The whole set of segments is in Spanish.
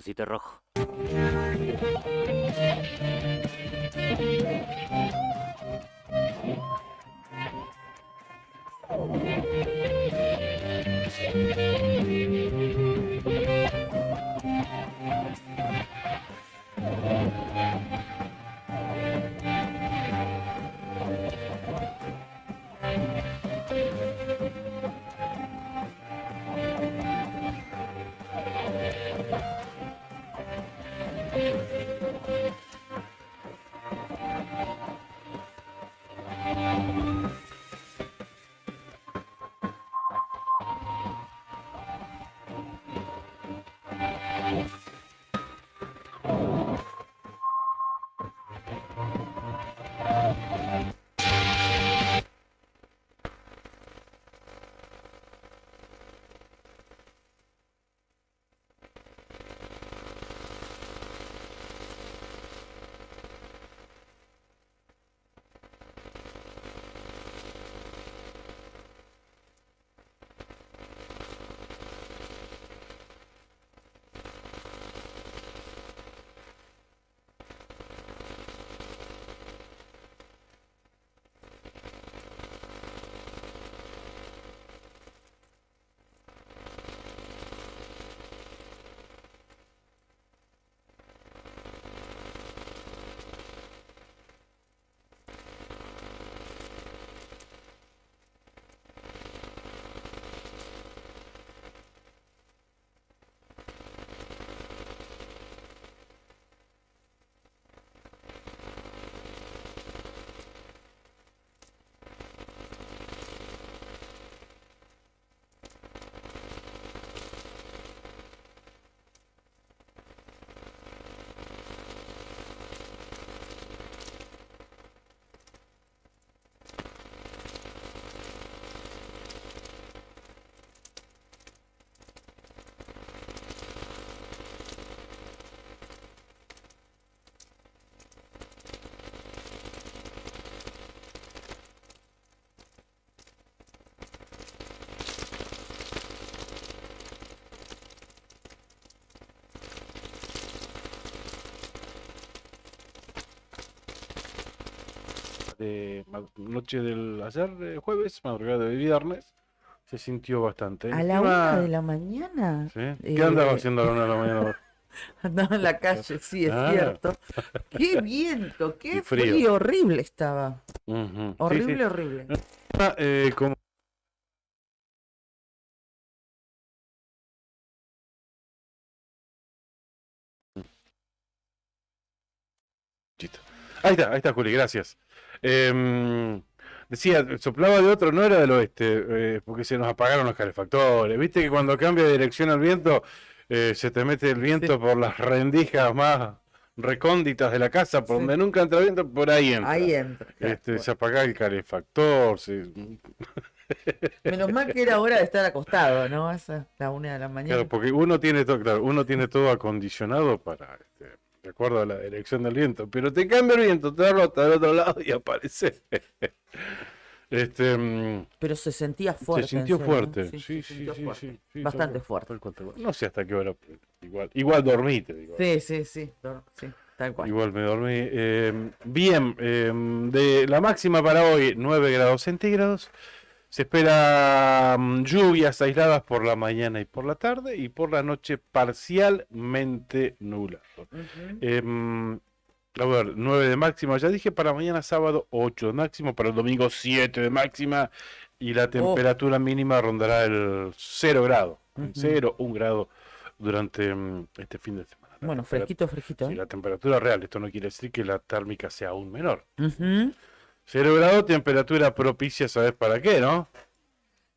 avioncito rojo. Noche del ayer, jueves, madrugada de viernes, se sintió bastante. A la 1 de la mañana. ¿Sí? ¿Qué andaba eh, haciendo a la 1 de la mañana? Andaba en la calle, sí, es Ah, cierto. Qué viento, y qué frío. frío horrible estaba. Ujú. Sí, Horrible, sí. horrible. Como Chito. Ahí está, Juli, gracias. Decía, soplaba de otro, no era del oeste, porque se nos apagaron los calefactores. Viste que cuando cambia de dirección el viento, se te mete el viento Sí, por las rendijas más recónditas de la casa, por sí. donde nunca entra viento, por ahí entra. Ahí entra, claro. Se apaga el calefactor. Menos mal que era hora de estar acostado, ¿no? Esa, la 1 de la mañana. Claro, porque uno tiene todo, claro, uno tiene todo acondicionado para, de acuerdo a la dirección del viento, pero te cambia el viento, te da rota del otro lado y aparece. Este, mm, Pero se sentía Se fuerte, en sintió serio. fuerte, Sí, sí, se sí, sintió sí, fuerte. sí, sí, Bastante fuerte. tal cual. No sé hasta qué hora, igual dormí, te digo. Sí, sí, sí. Sí, tal cual. Igual me dormí. Bien, de la máxima para hoy, 9 grados centígrados. Se espera lluvias aisladas por la mañana y por la tarde, y por la noche parcialmente nublado. Ujú. A ver, 9 de máxima, ya dije, para mañana sábado 8 de máximo, para el domingo 7 de máxima, y la Oh, temperatura mínima rondará el 0 grado, en ujú. 0, 1 grado durante este fin de semana. Bueno, fresquito, fresquito, Sí, ¿eh? la temperatura real, esto no quiere decir que la térmica sea aún menor. Ujú. 0 grado, temperatura propicia, ¿sabes para qué, no?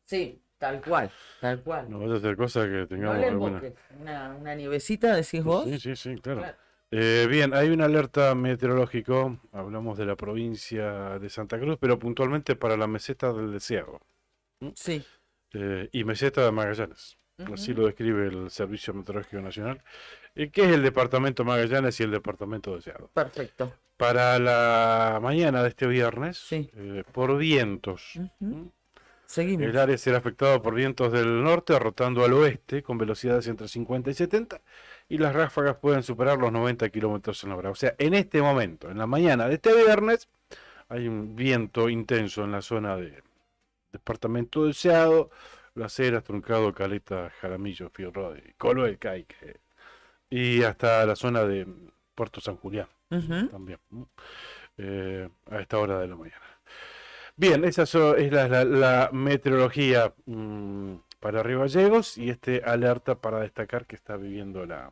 Sí, tal cual, tal cual. No vaya a ser cosa que No tengamos le alguna. emboques. Una nievecita, decís Sí, vos. sí, sí, claro. Claro. Bien, hay una alerta meteorológico, hablamos de la provincia de Santa Cruz, pero puntualmente para la meseta del Desierto, ¿m? Sí. Y meseta de Magallanes. Así Ujú. lo describe el Servicio Meteorológico Nacional, que es el departamento Magallanes y el departamento Desierto. Perfecto. Para la mañana de este viernes, Sí. por vientos, Ujú. ¿m? seguimos. El área será afectada por vientos del norte, rotando al oeste, con velocidades entre 50 y 70, y las ráfagas pueden superar los 90 kilómetros en la hora. O sea, en este momento, en la mañana de este viernes, hay un viento intenso en la zona de Departamento del Seado, Las Heras, Truncado, Caleta, Jaramillo, Fierro, Colo del Caique, y hasta la zona de Puerto San Julián Ujú. también, a esta hora de la mañana. Bien, esa es la meteorología para Río Gallegos y alerta para destacar que está viviendo la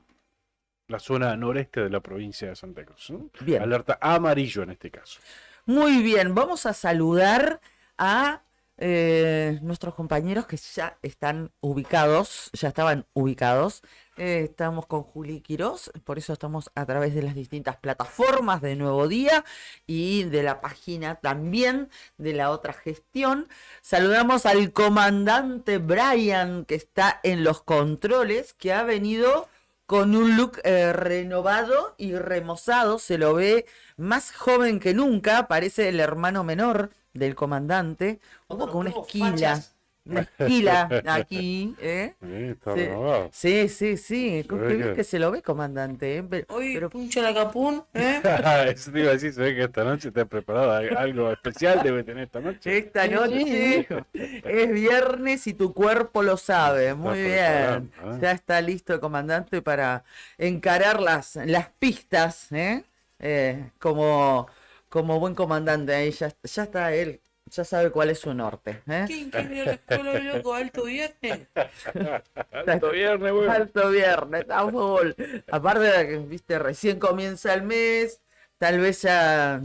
zona noreste de la provincia de Santa Cruz. Bien. Alerta amarillo en este caso. Muy bien, vamos a saludar a nuestros compañeros que ya están ubicados, ya estaban ubicados. Estamos con Juli Quirós, por eso estamos a través de las distintas plataformas de Nuevo Día y de la página también de la otra gestión. Saludamos al comandante Brian, que está en los controles, que ha venido con un look renovado y remozado. Se lo ve más joven que nunca, parece el hermano menor del comandante, un poco una esquila. Una esquila aquí, ¿eh? Está Sí, renovado. sí. Se Qué ve bien que- que se lo ve, comandante, ¿eh? Hoy Pero puncho la capún, ¿eh? Eso te iba a decir, se ve que esta noche te has preparado algo especial, debe tener esta noche. esta noche es viernes y tu cuerpo lo sabe. Muy bien. preparando, ¿eh? Ya está listo el comandante para encarar las pistas, ¿eh? Como buen comandante, ahí ya está él, ya sabe cuál es su norte, ¿eh? ¿Quién quiere ir a la escuela, loco? ¿Alto viernes? Alto viernes, güey. Alto viernes, a full. Aparte de que, viste, recién comienza el mes, tal vez ya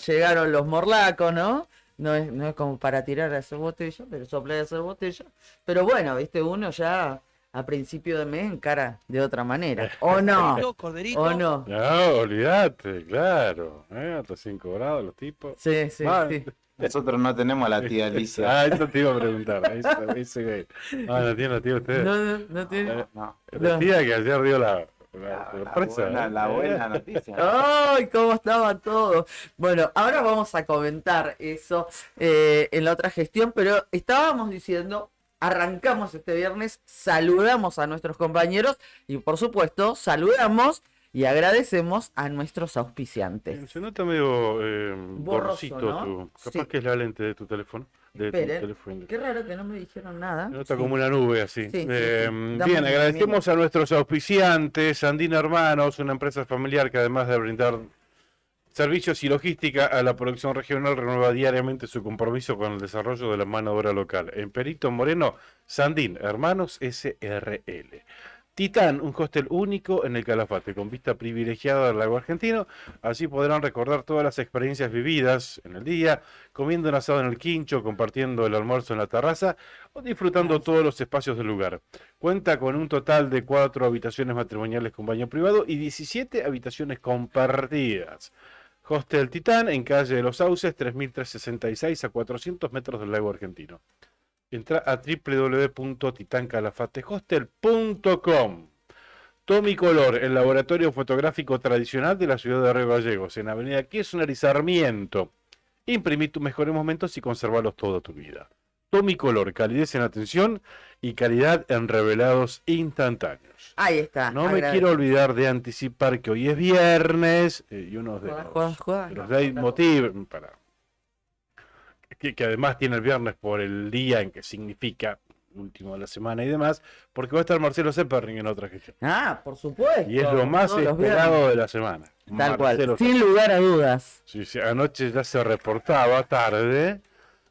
llegaron los morlacos, ¿no? No es como para tirar a hacer botella, pero soplar a hacer botella. Pero bueno, viste, uno ya a principio de mes encara de otra manera. ¿O no? Corderito. ¿O no? No, olvídate, claro. Hasta 5 grados los tipos. Sí, sí, Ah, sí. Nosotros no tenemos a la tía Alicia. Ah, eso te iba a preguntar. Ese güey. Ah, la tía usted. No tiene... No. La tía que ayer dio la La sorpresa. buena, ¿eh? la buena noticia. ¡Ay, cómo estaba todo! Bueno, ahora vamos a comentar eso en la otra gestión, pero estábamos diciendo, arrancamos este viernes, saludamos a nuestros compañeros y por supuesto saludamos y agradecemos a nuestros auspiciantes. Se nota medio Borroso, borrosito ¿no? capaz Sí. que es la lente de tu teléfono. De tu Esperen, teléfono. qué raro que no me dijeron nada. Se nota Sí. como una nube así. Sí, sí, sí. Bien, Damos un agradecemos a nuestros auspiciantes, Andina Hermanos, una empresa familiar que además de brindar servicios y logística a la producción regional, renueva diariamente su compromiso con el desarrollo de la mano de obra local. En Perito Moreno, Sandín Hermanos SRL. Titán, un hostel único en el Calafate, con vista privilegiada del lago argentino. Allí podrán recordar todas las experiencias vividas en el día, comiendo un asado en el quincho, compartiendo el almuerzo en la terraza o disfrutando todos los espacios del lugar. Cuenta con un total de 4 habitaciones matrimoniales con baño privado y 17 habitaciones compartidas. Hostel Titán, en calle de los Sauces, 3366, a 400 metros del lago argentino. Entra a www.titancalafatehostel.com. Tomicolor, el laboratorio fotográfico tradicional de la ciudad de Río Gallegos, en Avenida Kirchner y Sarmiento. Imprimí tus mejores momentos y conservalos toda tu vida. Tomicolor, calidez en atención y calidad en revelados instantáneos. Ahí está. No me quiero olvidar de anticipar que hoy es viernes y uno de los leitmotiv para que además tiene el viernes por el día en que significa último de la semana y demás, porque va a estar Marcelo Sepperling en otra gestión. Ah, por supuesto. Y es lo más Todos los esperado viernes. de la semana. Tal Marcelo cual, sin lugar a dudas. Sí, sí, anoche ya se reportaba tarde.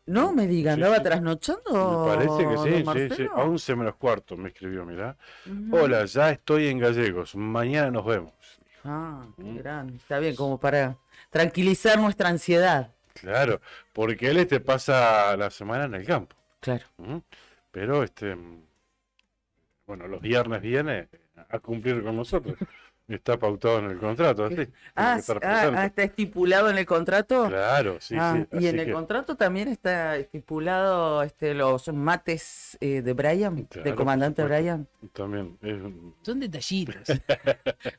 No me diga, Sí, ¿andaba sí. trasnochando? Me parece que don sí, sí, sí. Marcelo? 11 menos cuarto me escribió, mirá. Ujú. Hola, ya estoy en Gallegos. Mañana nos vemos. Ah, qué Mm. grande. Está bien, como para tranquilizar nuestra ansiedad. Claro, porque él pasa la semana en el campo. Claro. ¿Mm? Pero bueno, los viernes viene a cumplir con nosotros. Está pautado en el contrato, así. Tiene Ah, que estar presente. ¿está estipulado en el contrato? Claro, sí, Ah, sí. y así en el que- contrato también está estipulado los mates de Brian, Claro, del comandante por supuesto. Brian. También es un- Son detallitos.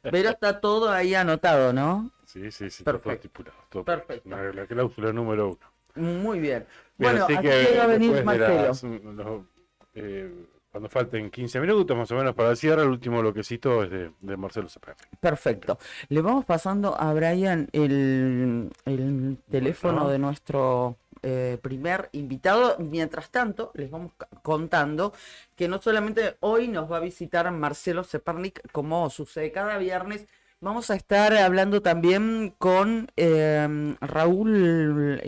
Pero está todo ahí anotado, ¿no? Sí, sí, sí, está todo Perfecto. estipulado. Todo Perfecto. La cláusula número 1. Muy bien. Bien, Bueno, así así que que va a venir después de Marcelo. cuando falten 15 minutos más o menos para el cierre, el último bloquecito es de Marcelo Cepeda. Perfecto. Le vamos pasando a Brian el teléfono Bueno. de nuestro primer invitado. Mientras tanto, les vamos contando que no solamente hoy nos va a visitar Marcelo Cepernik, como sucede cada viernes, vamos a estar hablando también con Raúl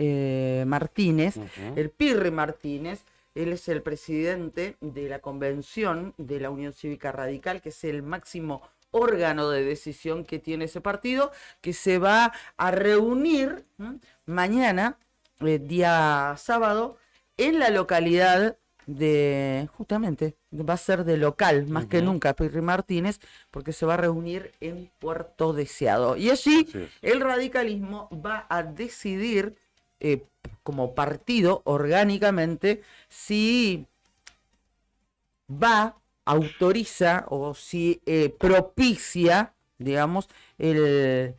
Martínez, Ujú. el Pirri Martínez. Él es el presidente de la convención de la Unión Cívica Radical, que es el máximo órgano de decisión que tiene ese partido, que se va a reunir mañana, día sábado, en la localidad de, justamente, va a ser de local, más que Ujú. nunca, Pirri Martínez, porque se va a reunir en Puerto Deseado. Y allí Así es. el radicalismo va a decidir, como partido, orgánicamente, si autoriza o si propicia, digamos, el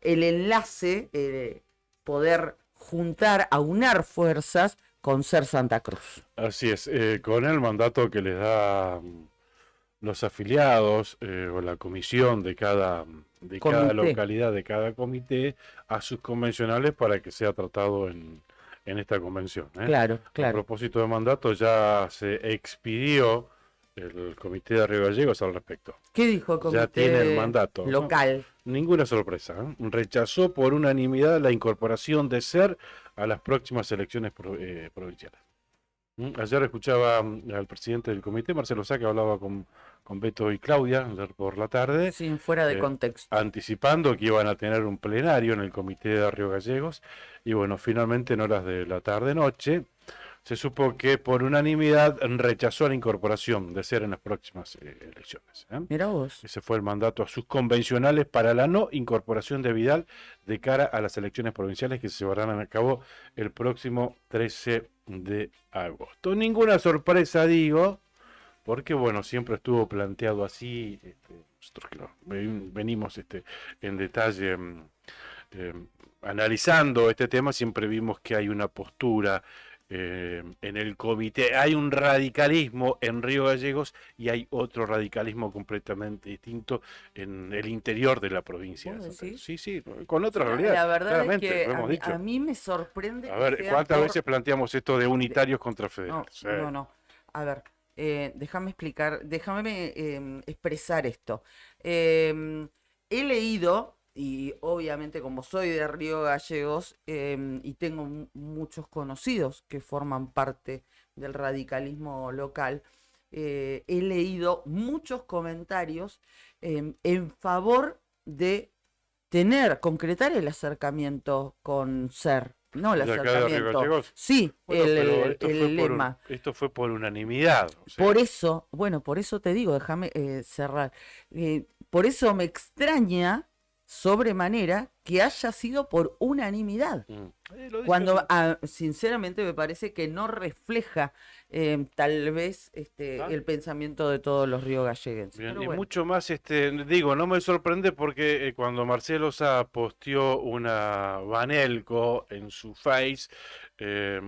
enlace, poder juntar, aunar fuerzas con Ser Santa Cruz. Así es, con el mandato que les da los afiliados o la comisión de cada Comité. localidad, de cada comité, a sus convencionales para que sea tratado en esta convención. Claro, A claro. propósito de mandato, ya se expidió el comité de Río Gallegos al respecto. ¿Qué dijo el comité Ya tiene el mandato, ¿no? local? Ninguna sorpresa, Rechazó por unanimidad la incorporación de SER a las próximas elecciones provinciales. Ayer escuchaba al presidente del comité, Marcelo Sá, que hablaba con Beto y Claudia ayer por la tarde, Sin fuera de eh, contexto. anticipando que iban a tener un plenario en el comité de Río Gallegos. Y bueno, finalmente en horas de la tarde-noche se supo que por unanimidad rechazó la incorporación de SER en las próximas elecciones. Mira vos. Ese fue el mandato a sus convencionales para la no incorporación de Vidal de cara a las elecciones provinciales que se llevarán a cabo el próximo 13 de agosto. Ninguna sorpresa, digo, porque bueno, siempre estuvo planteado así. Nosotros que venimos en detalle analizando este tema, siempre vimos que hay una postura en el comité, hay un radicalismo en Río Gallegos y hay otro radicalismo completamente distinto en el interior de la provincia. ¿Vos decís? Sí, sí, con otra realidad. La verdad es claramente, que lo hemos dicho. a mí me sorprende A que ver, sea ¿cuántas por- veces planteamos esto de unitarios contra No, federales? Sí. no. A ver, déjame explicar, déjame expresar esto. He leído, y obviamente como soy de Río Gallegos, y tengo muchos conocidos que forman parte del radicalismo local, he leído muchos comentarios en favor de concretar el acercamiento con SER. No el ¿De acá de Río acercamiento. Gallegos? Sí, Bueno, pero esto el fue lema. esto fue por unanimidad. O sea, Por eso, bueno, por eso te digo, déjame cerrar. Por eso me extraña sobremanera que haya sido por unanimidad. lo dice Cuando sinceramente me parece que no refleja tal vez el pensamiento de todos los riogalleguenses. bien, Pero y bueno. mucho más, digo, no me sorprende porque cuando Marcelo Sá posteó una Vanelco en su Face,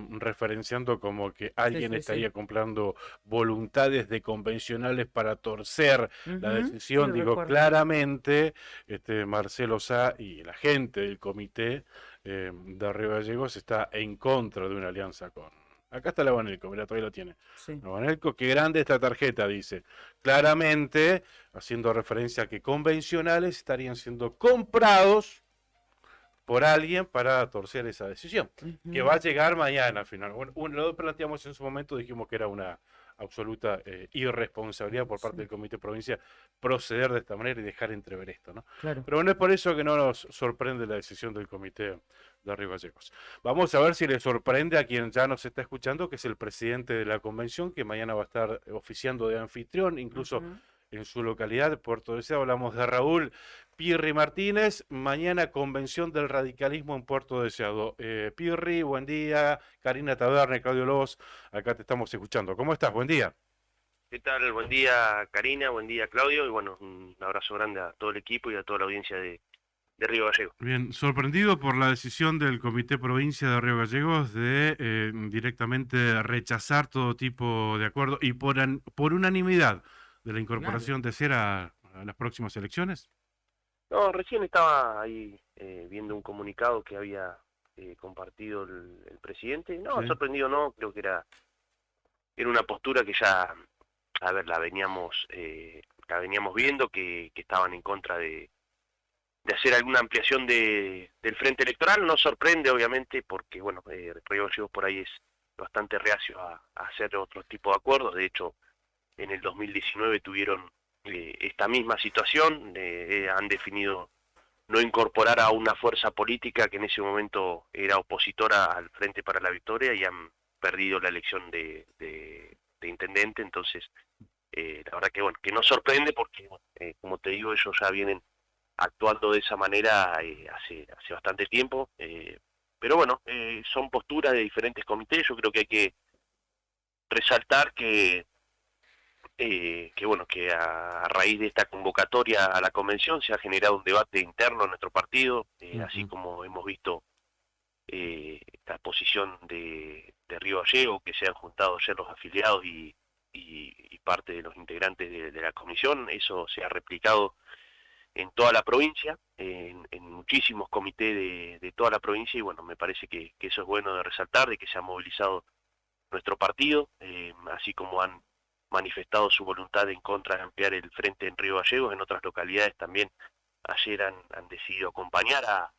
referenciando como que alguien sí. estaría comprando voluntades de convencionales para torcer la Ujú, decisión, sí, digo, recuerdo. claramente, Marcelo Sá y la gente del comité de Río Gallegos está en contra de una alianza con... Acá está la Vanelco, mira, todavía lo tiene. Sí. La Vanelco, qué grande esta tarjeta, dice. Claramente, haciendo referencia a que convencionales estarían siendo comprados por alguien para torcer esa decisión, que va a llegar mañana al final. Bueno, lo planteamos en su momento, dijimos que era una absoluta irresponsabilidad por parte del Comité Provincia proceder de esta manera y dejar entrever esto, ¿no? Claro. Pero bueno, es por eso que no nos sorprende la decisión del Comité de Río Gallegos. Vamos a ver si le sorprende a quien ya nos está escuchando, que es el presidente de la convención, que mañana va a estar oficiando de anfitrión, incluso en su localidad, Puerto Deseado. Hablamos de Raúl Pirri Martínez, mañana convención del radicalismo en Puerto Deseado. Pirri, buen día. Karina Taverne, Claudio Lobos, acá te estamos escuchando. ¿Cómo estás? Buen día. ¿Qué tal? Buen día, Karina, buen día, Claudio, y bueno, un abrazo grande a todo el equipo y a toda la audiencia de Río Gallegos. Bien, sorprendido por la decisión del Comité Provincia de Río Gallegos de directamente rechazar todo tipo de acuerdo y por unanimidad de la incorporación de Cera a las próximas elecciones. No, recién estaba ahí viendo un comunicado que había compartido el presidente. No, Sí. sorprendido no, creo que era una postura que ya, a ver, la veníamos viendo, que estaban en contra de hacer alguna ampliación del frente electoral. No sorprende, obviamente, porque, bueno, Río Gallegos por ahí es bastante reacio a hacer otro tipo de acuerdos. De hecho, en el 2019 tuvieron esta misma situación, han definido no incorporar a una fuerza política que en ese momento era opositora al Frente para la Victoria y han perdido la elección de intendente. Entonces, la verdad que, bueno, que no sorprende porque, bueno, como te digo, ellos ya vienen actuando de esa manera hace bastante tiempo, pero bueno, son posturas de diferentes comités. Yo creo que hay que resaltar que bueno, que a raíz de esta convocatoria a la convención se ha generado un debate interno en nuestro partido, así como hemos visto esta posición de Río Gallegos, que se han juntado ayer los afiliados y parte de los integrantes de la comisión. Eso se ha replicado en toda la provincia, en muchísimos comités de toda la provincia, y bueno, me parece que eso es bueno de resaltar, de que se ha movilizado nuestro partido, así como han manifestado su voluntad en contra de ampliar el frente en Río Gallegos. En otras localidades también ayer han decidido acompañar a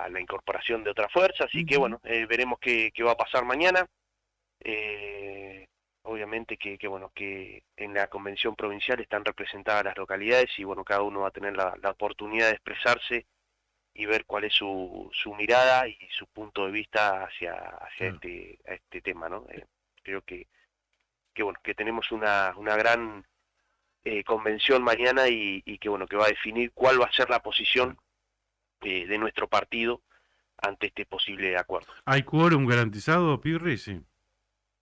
la incorporación de otra fuerza, así que bueno, veremos qué va a pasar mañana. Obviamente que bueno, que en la convención provincial están representadas las localidades y bueno, cada uno va a tener la oportunidad de expresarse y ver cuál es su mirada y su punto de vista hacia este tema, ¿no? Creo que bueno, que tenemos una gran convención mañana y que bueno, que va a definir cuál va a ser la posición de nuestro partido ante este posible acuerdo. ¿Hay quórum garantizado, Pirri? Sí.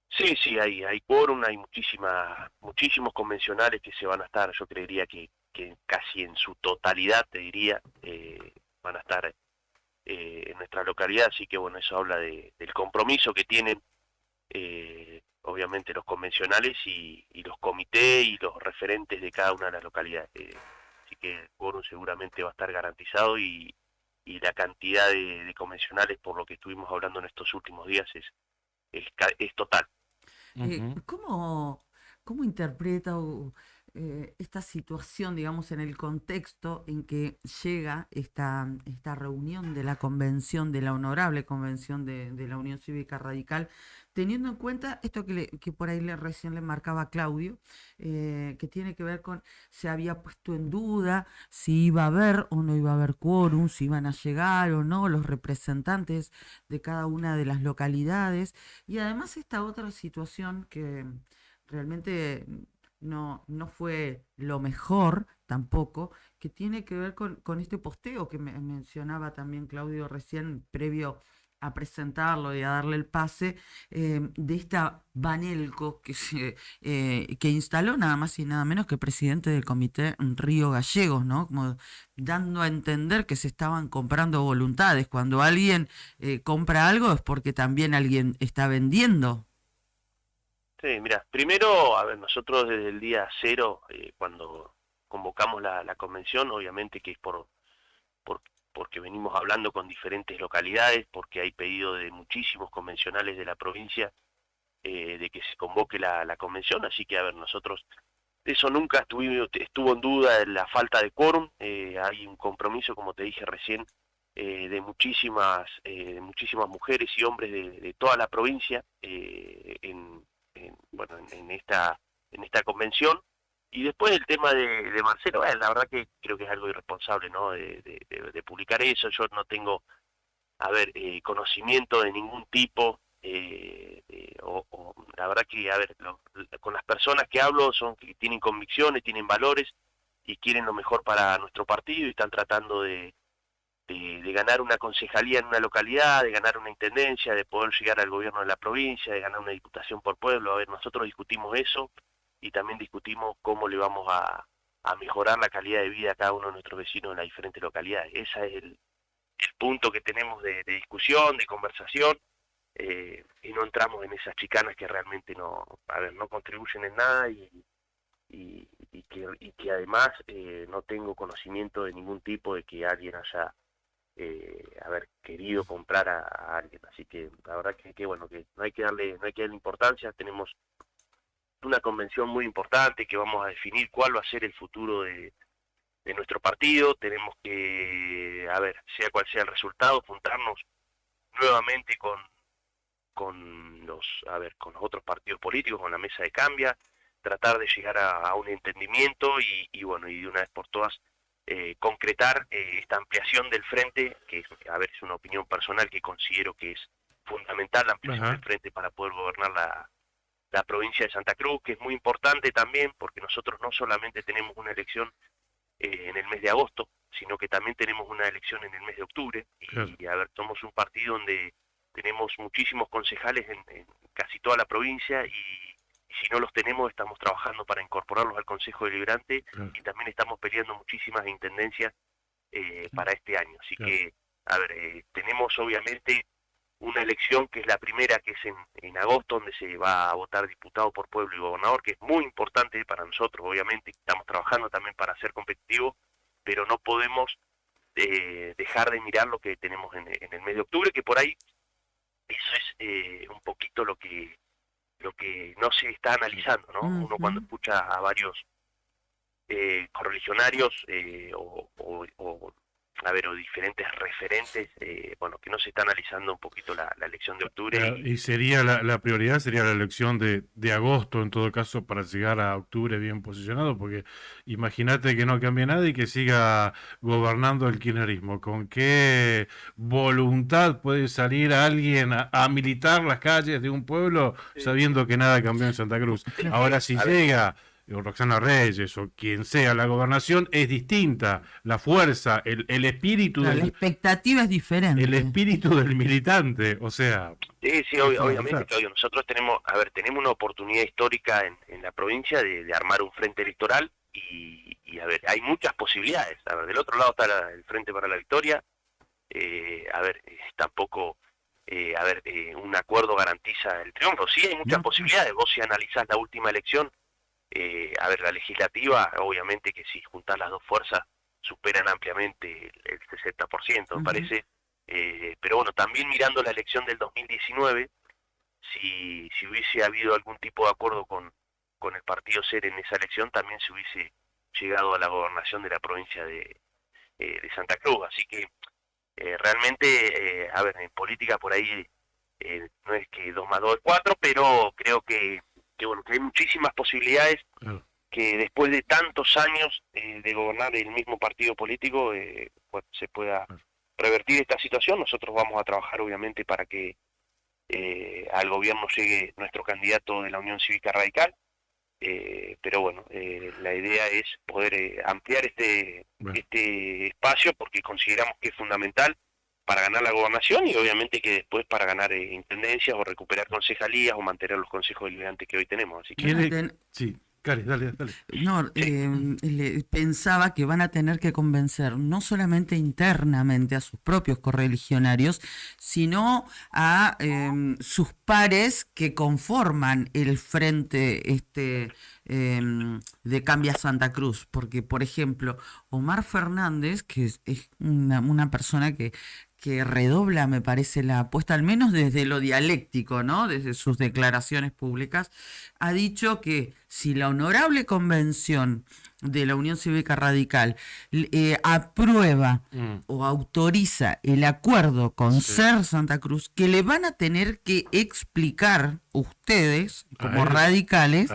Sí, hay quórum, hay muchísimos convencionales que se van a estar, yo creería que casi en su totalidad, te diría, van a estar en nuestra localidad, así que bueno, eso habla del compromiso que tienen obviamente los convencionales y los comités y los referentes de cada una de las localidades. Así que el quórum seguramente va a estar garantizado y la cantidad de convencionales, por lo que estuvimos hablando en estos últimos días, es total. ¿Cómo interpreta esta situación, digamos, en el contexto en que llega esta reunión de la convención, de la honorable convención de la Unión Cívica Radical, teniendo en cuenta esto que por ahí recién le marcaba Claudio, que tiene que ver con, se había puesto en duda si iba a haber o no iba a haber quórum, si iban a llegar o no los representantes de cada una de las localidades, y además esta otra situación que realmente no fue lo mejor tampoco, que tiene que ver con este posteo que mencionaba también Claudio recién, previo a presentarlo y a darle el pase, de esta Banelco que instaló nada más y nada menos que presidente del comité Río Gallegos, ¿no? Como dando a entender que se estaban comprando voluntades. Cuando alguien compra algo es porque también alguien está vendiendo. Sí, mira, primero, a ver, nosotros desde el día cero, cuando convocamos la convención, obviamente que es porque venimos hablando con diferentes localidades, porque hay pedido de muchísimos convencionales de la provincia de que se convoque la convención, así que, a ver, nosotros, eso nunca estuvo en duda, la falta de quórum. Hay un compromiso, como te dije recién, de muchísimas mujeres y hombres de toda la provincia en esta convención. Y después el tema de Marcelo, la verdad que creo que es algo irresponsable, ¿no? De publicar eso. Yo no tengo, conocimiento de ningún tipo, la verdad que, con las personas que hablo son que tienen convicciones, tienen valores y quieren lo mejor para nuestro partido y están tratando de ganar una concejalía en una localidad, de ganar una intendencia, de poder llegar al gobierno de la provincia, de ganar una diputación por pueblo. A ver, nosotros discutimos eso y también discutimos cómo le vamos a a mejorar la calidad de vida de cada uno de nuestros vecinos en las diferentes localidades. Ese es el punto que tenemos de discusión, de conversación, y no entramos en esas chicanas que realmente no contribuyen en nada y que además no tengo conocimiento de ningún tipo de que alguien haya haber querido comprar a alguien. Así que la verdad que bueno, que no hay que darle importancia. Tenemos una convención muy importante que vamos a definir cuál va a ser el futuro de nuestro partido. Tenemos que, sea cual sea el resultado, juntarnos nuevamente con los otros partidos políticos, con la mesa de Cambia, tratar de llegar a un entendimiento y bueno, y de una vez por todas concretar esta ampliación del frente, que es una opinión personal que considero que es fundamental la ampliación del frente para poder gobernar la provincia de Santa Cruz, que es muy importante también porque nosotros no solamente tenemos una elección en el mes de agosto, sino que también tenemos una elección en el mes de octubre, y somos un partido donde tenemos muchísimos concejales en casi toda la provincia, y si no los tenemos estamos trabajando para incorporarlos al Consejo Deliberante, y también estamos peleando muchísimas intendencias para este año. Así que, tenemos obviamente una elección que es la primera, que es en agosto, donde se va a votar diputado por pueblo y gobernador, que es muy importante para nosotros. Obviamente estamos trabajando también para ser competitivos, pero no podemos dejar de mirar lo que tenemos en el mes de octubre, que por ahí eso es un poquito lo que no se está analizando, ¿no? Uno cuando escucha a varios correligionarios o diferentes referentes, que no se está analizando un poquito la elección de octubre. Y sería la prioridad sería la elección de agosto, en todo caso, para llegar a octubre bien posicionado, porque imagínate que no cambie nada y que siga gobernando el kirchnerismo. ¿Con qué voluntad puede salir alguien a militar las calles de un pueblo sabiendo que nada cambió en Santa Cruz? Ahora, si llega Roxana Reyes o quien sea la gobernación, es distinta la fuerza, el espíritu la expectativa es diferente, el espíritu del militante, o sea, sí, obviamente, Claudio, nosotros tenemos una oportunidad histórica en la provincia de armar un frente electoral y hay muchas posibilidades. Del otro lado está el Frente para la Victoria. Tampoco un acuerdo garantiza el triunfo. Sí, hay muchas posibilidades. Vos, si analizás la última elección, la legislativa, obviamente que si juntás las dos fuerzas superan ampliamente el 60%, me parece. Pero bueno, también mirando la elección del 2019, si hubiese habido algún tipo de acuerdo con el partido SER en esa elección, también se hubiese llegado a la gobernación de la provincia de Santa Cruz. Así que realmente, en política por ahí no es que 2 más 2 es 4, pero creo que hay muchísimas posibilidades, que después de tantos años de gobernar el mismo partido político se pueda revertir esta situación. Nosotros vamos a trabajar obviamente para que al gobierno llegue nuestro candidato de la Unión Cívica Radical, pero bueno, la idea es poder ampliar este espacio, porque consideramos que es fundamental para ganar la gobernación y obviamente que después para ganar intendencias o recuperar concejalías o mantener los consejos deliberantes que hoy tenemos. Así que... Sí, Cari, dale. No, pensaba que van a tener que convencer no solamente internamente a sus propios correligionarios, sino a sus pares que conforman el frente de Cambia Santa Cruz, porque por ejemplo Omar Fernández, que es una persona que redobla, me parece, la apuesta, al menos desde lo dialéctico, ¿no? Desde sus declaraciones públicas, ha dicho que si la honorable convención de la Unión Cívica Radical aprueba o autoriza el acuerdo con SER Santa Cruz, que le van a tener que explicar ustedes, como radicales,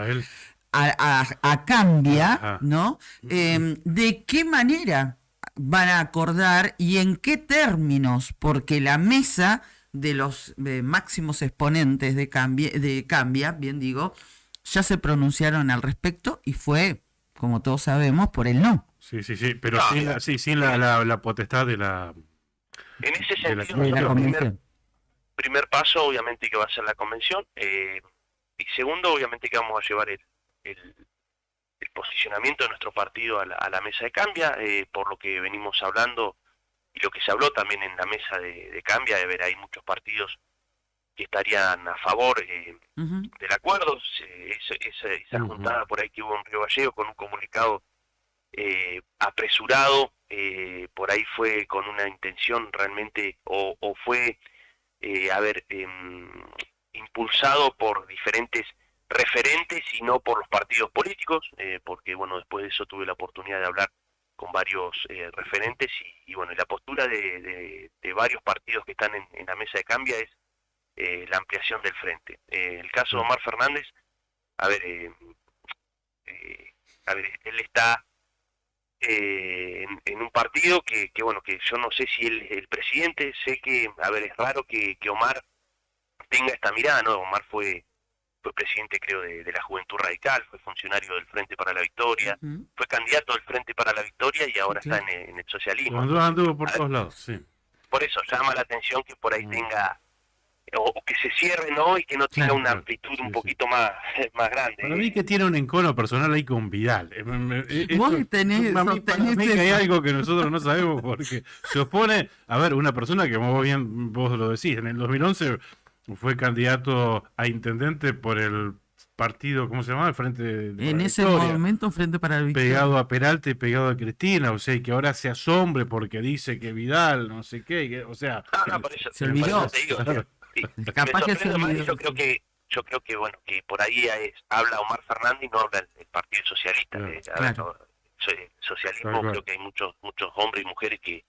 a Cambia, ¿no? ¿De qué manera van a acordar y en qué términos? Porque la mesa de los máximos exponentes de Cambia, bien digo, ya se pronunciaron al respecto y fue, como todos sabemos, por el no. Sí, pero sin la potestad de la... En ese sentido, primer paso obviamente que va a ser la convención, y segundo obviamente que vamos a llevar el posicionamiento de nuestro partido a la mesa de Cambia, por lo que venimos hablando y lo que se habló también en la mesa de Cambia, de ver, hay muchos partidos que estarían a favor Ujú. del acuerdo. Esa Ujú. juntada por ahí que hubo en Río Gallegos con un comunicado apresurado, por ahí fue con una intención realmente, o fue, impulsado por diferentes referentes y no por los partidos políticos, porque bueno, después de eso tuve la oportunidad de hablar con varios referentes y bueno, y la postura de varios partidos que están en la mesa de Cambia es la ampliación del frente. El caso de Omar Fernández, a ver, él está en un partido que bueno, que yo no sé si él es el presidente. Sé que, a ver, es raro que Omar tenga esta mirada, ¿no? Omar fue presidente, creo, de la Juventud Radical, fue funcionario del Frente para la Victoria, Ujú. fue candidato del Frente para la Victoria y ahora Claro. está en el socialismo. Anduvo por A ver, todos lados, sí. por eso llama la atención que por ahí tenga, o que se cierre, ¿no? Y que no tenga Claro. una amplitud Sí, un sí. poquito más grande. Para mí que tiene un encono personal ahí con Vidal. Vos Esto- tenés, para mí sostenés que hay eso. algo que nosotros no sabemos porque se opone, a ver, una persona que como vos lo decís, en el 2011 fue candidato a intendente por el partido, ¿cómo se llama? El Frente para En la ese Victoria, momento, Frente para la Victoria. pegado a Peralta y pegado a Cristina, o sea, y que ahora se asombre porque dice que Vidal, no sé qué, o sea, No, por eso, Se por olvidó. eso te digo, Claro. sí, Capaz me que se sorprende más, y olvidó. yo creo que bueno, que por ahí habla Omar Fernández y no habla el Partido Socialista. Claro. A ver, Claro. socialismo, Tal cual. creo que hay muchos hombres y mujeres que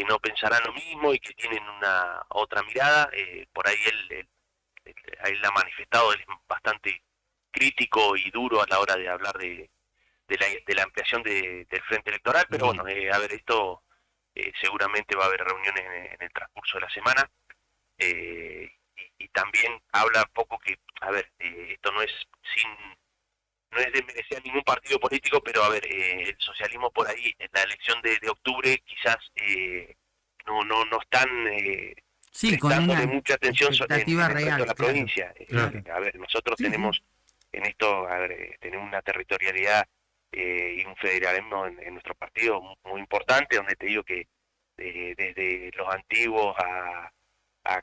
no pensarán lo mismo y que tienen una otra mirada. Por ahí él ha manifestado, él es bastante crítico y duro a la hora de hablar de la ampliación del frente electoral, pero bueno, a ver, esto seguramente va a haber reuniones en el transcurso de la semana, y también habla poco que, a ver, esto no es de merecer a ningún partido político, pero a ver, el socialismo por ahí en la elección de octubre quizás no están Sí, con prestándole una mucha atención en expectativa el resto real. de la claro. provincia. Claro. A ver, nosotros Sí, tenemos en esto, a ver, tenemos una territorialidad y un federalismo en nuestro partido muy importante, donde te digo que desde los antiguos a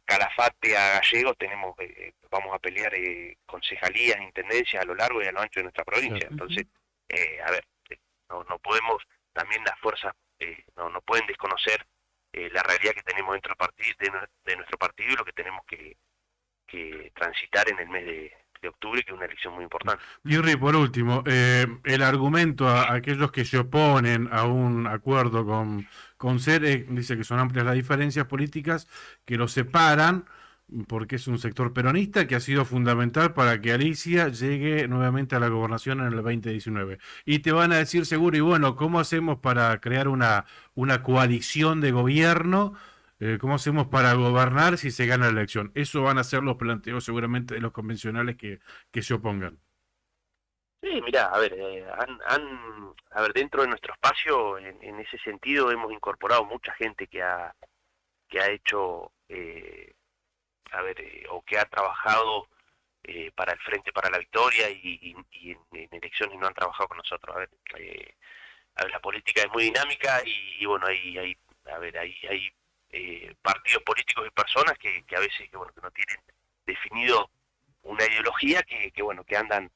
Calafate, a Gallegos, vamos a pelear concejalías, intendencias a lo largo y a lo ancho de nuestra provincia. Claro. Entonces, a ver, no podemos, también las fuerzas no pueden desconocer la realidad que tenemos dentro de nuestro partido y lo que tenemos que transitar en el mes de octubre, que es una elección muy importante. Pirri, por último, el argumento a aquellos que se oponen a un acuerdo con SER, dice que son amplias las diferencias políticas que los separan, porque es un sector peronista que ha sido fundamental para que Alicia llegue nuevamente a la gobernación en el 2019. Y te van a decir seguro, y bueno, ¿cómo hacemos para crear una coalición de gobierno? ¿Cómo hacemos para gobernar si se gana la elección? Eso van a ser los planteos seguramente de los convencionales que se opongan. Sí, mirá, a ver, a ver, dentro de nuestro espacio, en ese sentido, hemos incorporado mucha gente que ha hecho, o que ha trabajado para el Frente para la Victoria y en elecciones no han trabajado con nosotros. A ver, la política es muy dinámica y bueno, hay partidos políticos y personas que a veces que no tienen definido una ideología que andan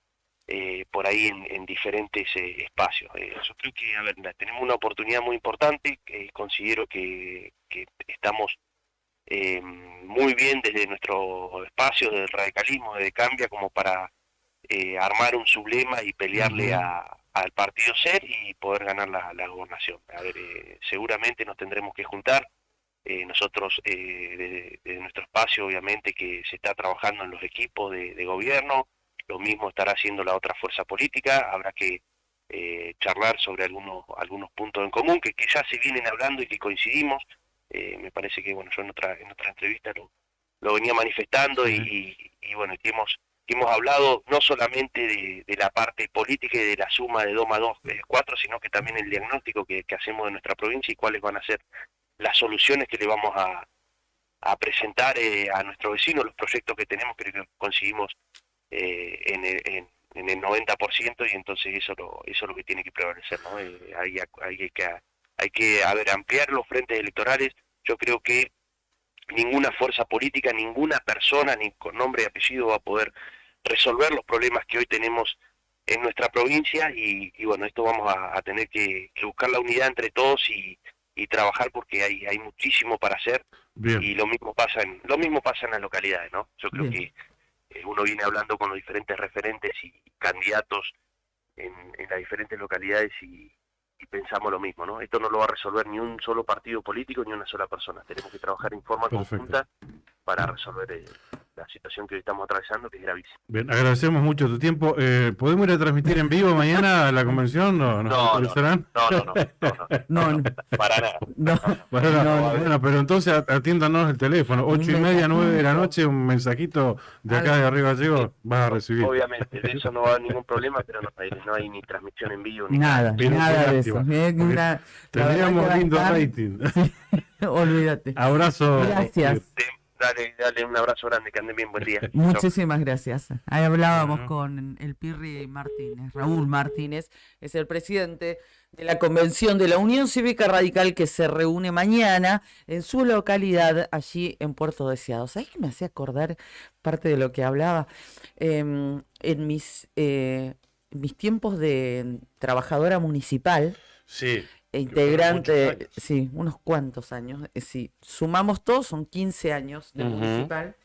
por ahí en diferentes espacios. Yo creo que, a ver, tenemos una oportunidad muy importante, considero que estamos muy bien desde nuestro espacio del radicalismo, de Cambia, como para armar un sublema y pelearle al partido SER y poder ganar la gobernación. A ver, seguramente nos tendremos que juntar. Nosotros, desde nuestro espacio, obviamente que se está trabajando en los equipos de gobierno, lo mismo estará haciendo la otra fuerza política, habrá que charlar sobre algunos puntos en común que ya se vienen hablando y que coincidimos. Me parece que yo en otra entrevista lo venía manifestando y que hemos hablado no solamente de la parte política y de la suma de 2 más 2 es 4, sino que también el diagnóstico que hacemos de nuestra provincia y cuáles van a ser las soluciones que le vamos a presentar a nuestros vecinos, los proyectos que tenemos, creo que conseguimos en en el 90%, y entonces eso es lo que tiene que prevalecer, ¿no? Hay que a ver, ampliar los frentes electorales. Yo creo que ninguna fuerza política, ninguna persona, ni con nombre y apellido, va a poder resolver los problemas que hoy tenemos en nuestra provincia, y bueno, esto vamos a tener que buscar la unidad entre todos y trabajar, porque hay muchísimo para hacer. Bien. Y lo mismo pasa en las localidades, ¿no? Yo creo Bien. que uno viene hablando con los diferentes referentes y candidatos en las diferentes localidades, y pensamos lo mismo, ¿no? Esto no lo va a resolver ni un solo partido político ni una sola persona. Tenemos que trabajar en forma Perfecto. conjunta para resolver la situación que hoy estamos atravesando, que es gravísima. Bien, agradecemos mucho tu tiempo. ¿Podemos ir a transmitir en vivo mañana a la convención? ¿No? ¿Nos autorizarán? No, Para nada. no. Bueno, No. bueno, pero entonces atiéndanos el teléfono, 8:30, 9 de la noche, un mensajito de acá de Arriba Llegó, vas a recibir. Obviamente, de eso no va a haber ningún problema, pero no hay ni transmisión en vivo ni Nada, Bien, nada qué de eso. lástima, porque La Tendríamos verdad que lindo va a rating. estar- Olvídate. Abrazo. Gracias. Dale un abrazo grande, que anden bien, buen día. Chau. Muchísimas gracias. Ahí hablábamos Bueno. con el Pirri Martínez. Raúl Martínez es el presidente de la convención de la Unión Cívica Radical, que se reúne mañana en su localidad, allí en Puerto Deseado. ¿Sabés qué me hacía acordar parte de lo que hablaba? En mis tiempos de trabajadora municipal, Sí. integrante, muchos años. sí, unos cuantos años, sí, sumamos todos, son 15 años de Ujú. municipal.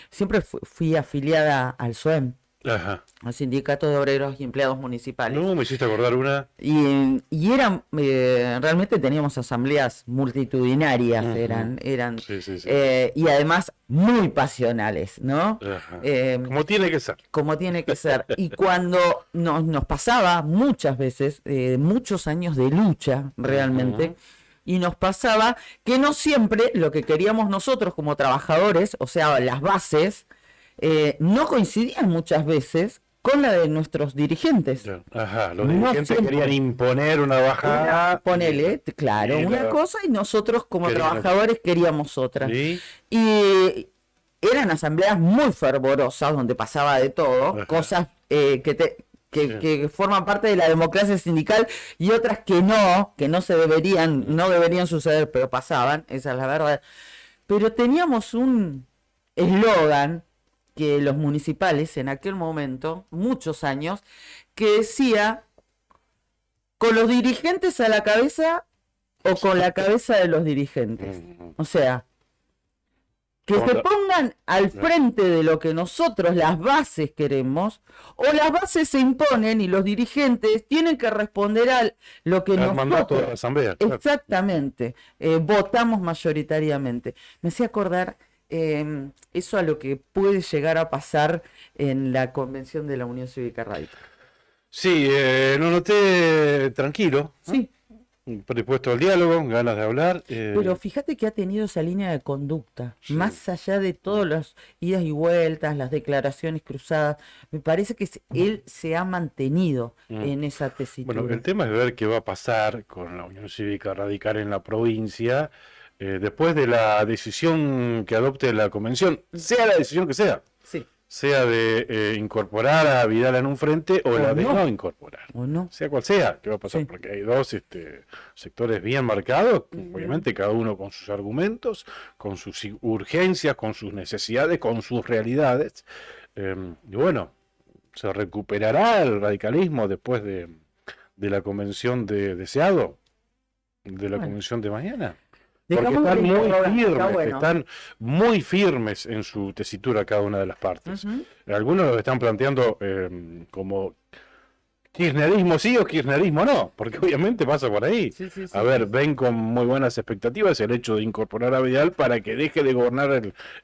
Siempre fui afiliada al SOEM, Ajá. al Sindicato de Obreros y Empleados Municipales. No, me hiciste acordar una. Y eran, realmente teníamos asambleas multitudinarias, Ujú. eran Sí, sí, sí. y además muy pasionales, ¿no? Ajá. Como Tiene que ser. tiene que ser. Y cuando nos pasaba muchas veces, muchos años de lucha realmente, Ujú. y nos pasaba que no siempre lo que queríamos nosotros como trabajadores, o sea, las bases, no coincidían muchas veces con la de nuestros dirigentes. Ajá, los No dirigentes siempre. querían imponer una bajada. Ponele, claro, y una la- cosa, y nosotros como Querían- trabajadores queríamos otra. ¿Sí? Y eran asambleas muy fervorosas donde pasaba de todo, Ajá. cosas Sí. que forman parte de la democracia sindical, y otras que no deberían suceder, pero pasaban, esa es la verdad. Pero teníamos un eslogan que los municipales en aquel momento, muchos años, que decía: con los dirigentes a la cabeza o con la cabeza de los dirigentes. Ujú. O sea, que Como se la- pongan al frente de lo que nosotros, las bases, queremos, o las bases se imponen y los dirigentes tienen que responder a lo que El mandato de la nosotros, asamblea. Claro. exactamente, votamos mayoritariamente. Me hacía acordar eso a lo que puede llegar a pasar en la convención de la Unión Cívica Radical. Sí, lo noté tranquilo, Sí, predispuesto al diálogo, ganas de hablar. pero fíjate que ha tenido esa línea de conducta, Sí. más allá de todas las idas y vueltas, las declaraciones cruzadas. Me parece que él se ha mantenido en esa tesitura. Bueno, el tema es ver qué va a pasar con la Unión Cívica Radical en la provincia después de la decisión que adopte la convención, sea la decisión que sea. Sí, Sea de incorporar a Vidal en un frente o la de no. no incorporar. ¿o no? Sea cual sea, ¿qué va a pasar? Sí. Porque hay dos sectores bien marcados, obviamente cada uno con sus argumentos, con sus urgencias, con sus necesidades, con sus realidades. Y bueno, ¿se recuperará el radicalismo después de la convención de Deseado? ¿De la Bueno. convención de mañana? Porque Dejamos están de muy interrogar, está firmes, bueno. están muy firmes en su tesitura cada una de las partes. Ujú. Algunos lo están planteando como kirchnerismo sí o kirchnerismo no, porque obviamente pasa por ahí. Sí, sí, sí, A ver, sí. ven con muy buenas expectativas el hecho de incorporar a Vidal para que deje de gobernar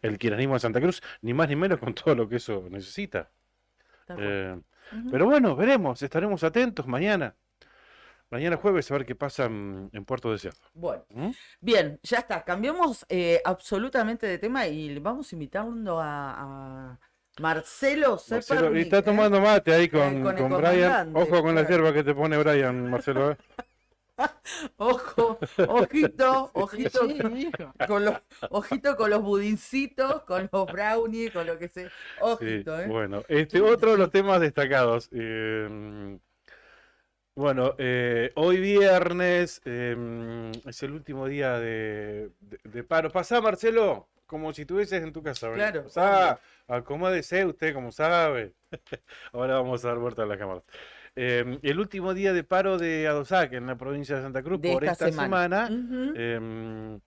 el kirchnerismo de Santa Cruz, ni más ni menos con todo lo que eso necesita. Tal cual. Ujú. Pero bueno, veremos, estaremos atentos mañana. Mañana jueves a ver qué pasa en Puerto Deseado. Bueno, ¿Mm? bien, ya está. Cambiamos absolutamente de tema y le vamos invitando a Marcelo Marcelo, y Sepernik, está tomando mate ahí con el con Brian. comandante, Ojo con la claro. yerba que te pone Brian, Marcelo. Ojo, ojito, ojito, Sí, hijo. ojito con los budincitos, con los brownies, con lo que sea. Sí, Ojito, ¿eh? bueno, otro de los temas destacados. Bueno, hoy viernes es el último día de paro. Pasá, Marcelo, como si estuvieses en tu casa. ¿Verdad? Claro, Pasá, acomódese usted, como sabe. Ahora vamos a dar vuelta a la cámara. El último día de paro de ADOSAC en la provincia de Santa Cruz de por esta esta semana. Ujú,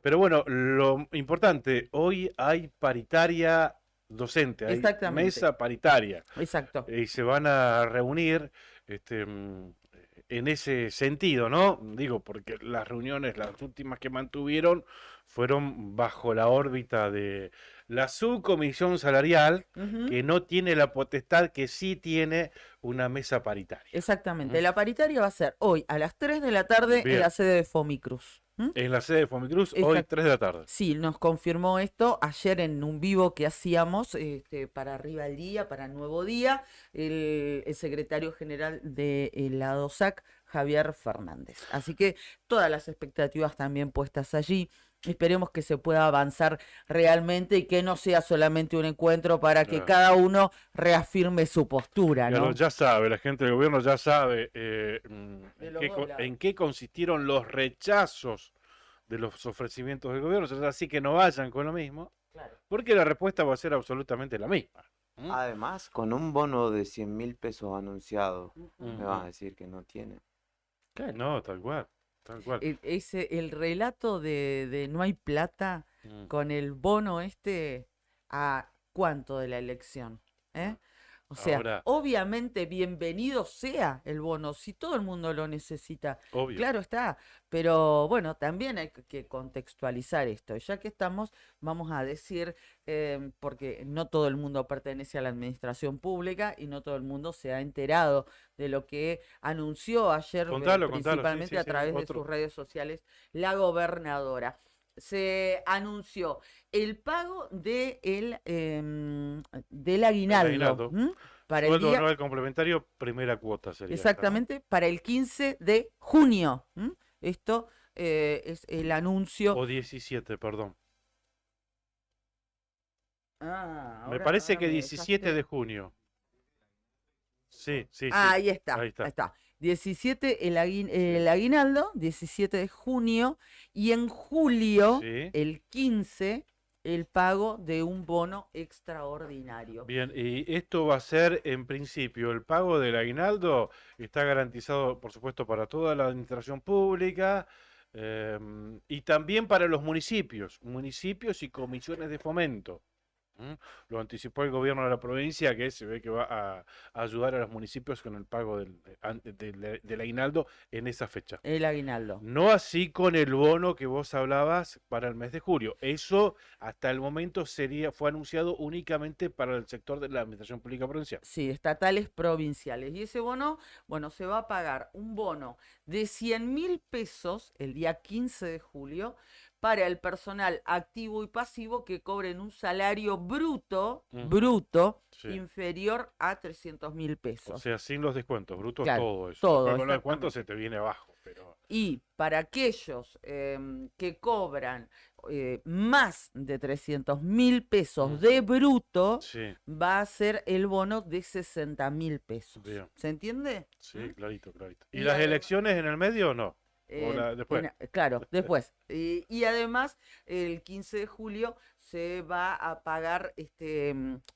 Pero bueno, lo importante, hoy hay paritaria docente, hay Exactamente. mesa paritaria exacto. y se van a reunir en ese sentido, ¿no? Digo, porque las reuniones, las últimas que mantuvieron, fueron bajo la órbita de la subcomisión salarial, Ujú, que no tiene la potestad que sí tiene una mesa paritaria. Exactamente. ¿Mm? La paritaria va a ser hoy a las 3 de la tarde en Bien. la sede de Fomicruz. ¿Mm? En la sede de Fomicruz, hoy Exacto. 3 de la tarde. Sí, nos confirmó esto ayer en un vivo que hacíamos para Arriba el Día, para Nuevo Día, el secretario general de la ADOSAC, Javier Fernández. Así que todas las expectativas también puestas allí. Esperemos que se pueda avanzar realmente y que no sea solamente un encuentro para que Claro. cada uno reafirme su postura, Claro, ¿no? ya sabe, la gente del gobierno ya sabe De los dos lados. en qué consistieron los rechazos de los ofrecimientos del gobierno, así que no vayan con lo mismo, Claro. porque la respuesta va a ser absolutamente la misma. ¿Mm? Además, con un bono de 100.000 pesos anunciado, me Ujú. vas a decir que no tiene. Claro. No, tal cual, tal cual. El relato de no hay plata Mm. con el bono ¿a cuánto de la elección? ¿Eh? O sea, Ahora- obviamente bienvenido sea el bono, si todo el mundo lo necesita, Obvio. claro está, pero bueno, también hay que contextualizar esto. Ya que estamos, vamos a decir, porque no todo el mundo pertenece a la administración pública y no todo el mundo se ha enterado de lo que anunció ayer, Contalo, sí, principalmente sí, a sí, través de otro. sus redes sociales, la gobernadora. Se anunció el pago del aguinaldo, aguinaldo. ¿m? Para el Sueldo día, anual complementario, primera cuota sería esta, ¿no? exactamente, para el 15 de junio. ¿M? Esto es el anuncio. O 17, perdón. Ah, Me ahora- parece ahora que me 17 dejaste- de junio. Sí, sí, sí. Ahí está, Ahí está. ahí está. 17 el aguinaldo, 17 de junio, y en julio, Sí. el 15, el pago de un bono extraordinario. Bien, y esto va a ser en principio el pago del aguinaldo, está garantizado, por supuesto, para toda la administración pública y también para los municipios y comisiones de fomento. ¿Mm? Lo anticipó el gobierno de la provincia, que se ve que va a ayudar a los municipios con el pago del aguinaldo en esa fecha. El aguinaldo. No así con el bono que vos hablabas para el mes de julio. Eso hasta el momento fue anunciado únicamente para el sector de la administración pública provincial. Sí, estatales provinciales. Y ese bono, bueno, se va a pagar un bono de 100.000 pesos el día 15 de julio para el personal activo y pasivo que cobren un salario bruto, Ujú. bruto, Sí. inferior a 300.000 O pesos. sea, sin los descuentos, brutos, Claro, todo eso. todo, Después con los descuentos exactamente. se te viene abajo, pero Y para aquellos que cobran más de 300.000 pesos de bruto, sí, va a ser el bono de 60.000 pesos. Bien. ¿Se entiende? sí, clarito, clarito. ¿Y Y las además- elecciones en el medio o no? Después. Claro, después. Y además, el 15 de julio se va a pagar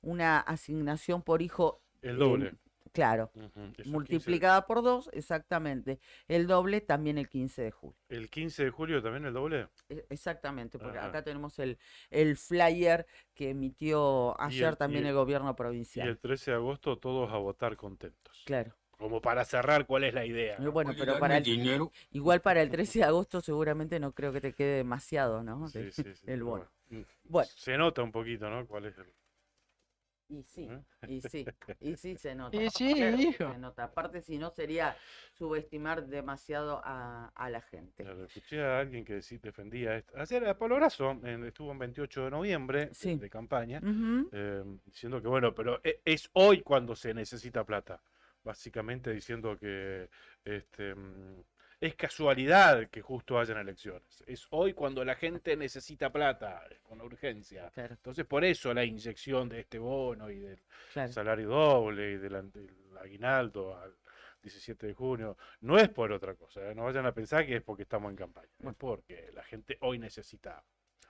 una asignación por hijo. El doble. Claro, Ujú, eso, multiplicada por 2, exactamente. El doble también el 15 de julio. ¿El 15 de julio también el doble? Exactamente, porque Ajá. acá tenemos el flyer que emitió ayer también el gobierno Y provincial. el 13 de agosto todos a votar contentos. Claro. Como para cerrar, ¿cuál es la idea? Y ¿no? bueno, pero igual para el 13 de agosto seguramente no creo que te quede demasiado, ¿no? Sí, sí, sí, El pero bono. bueno. Bueno. Se nota un poquito, ¿no? ¿Cuál es el...? Y sí, ¿Eh? y sí se nota. Y sí, Claro que hijo. se nota. Aparte, si no, sería subestimar demasiado a la gente. Claro, escuché a alguien que defendía esto. Ayer a Pablo Brazo estuvo en 28 de noviembre Sí. de campaña, Ujú. diciendo que bueno, pero es hoy cuando se necesita plata. Básicamente diciendo que es casualidad que justo hayan elecciones. Es hoy cuando la gente necesita plata, con urgencia. Claro, Entonces, por eso la inyección de este bono y del claro. salario doble y del aguinaldo al 17 de junio, no es por otra cosa, ¿eh? No vayan a pensar que es porque estamos en campaña, es porque la gente hoy necesita.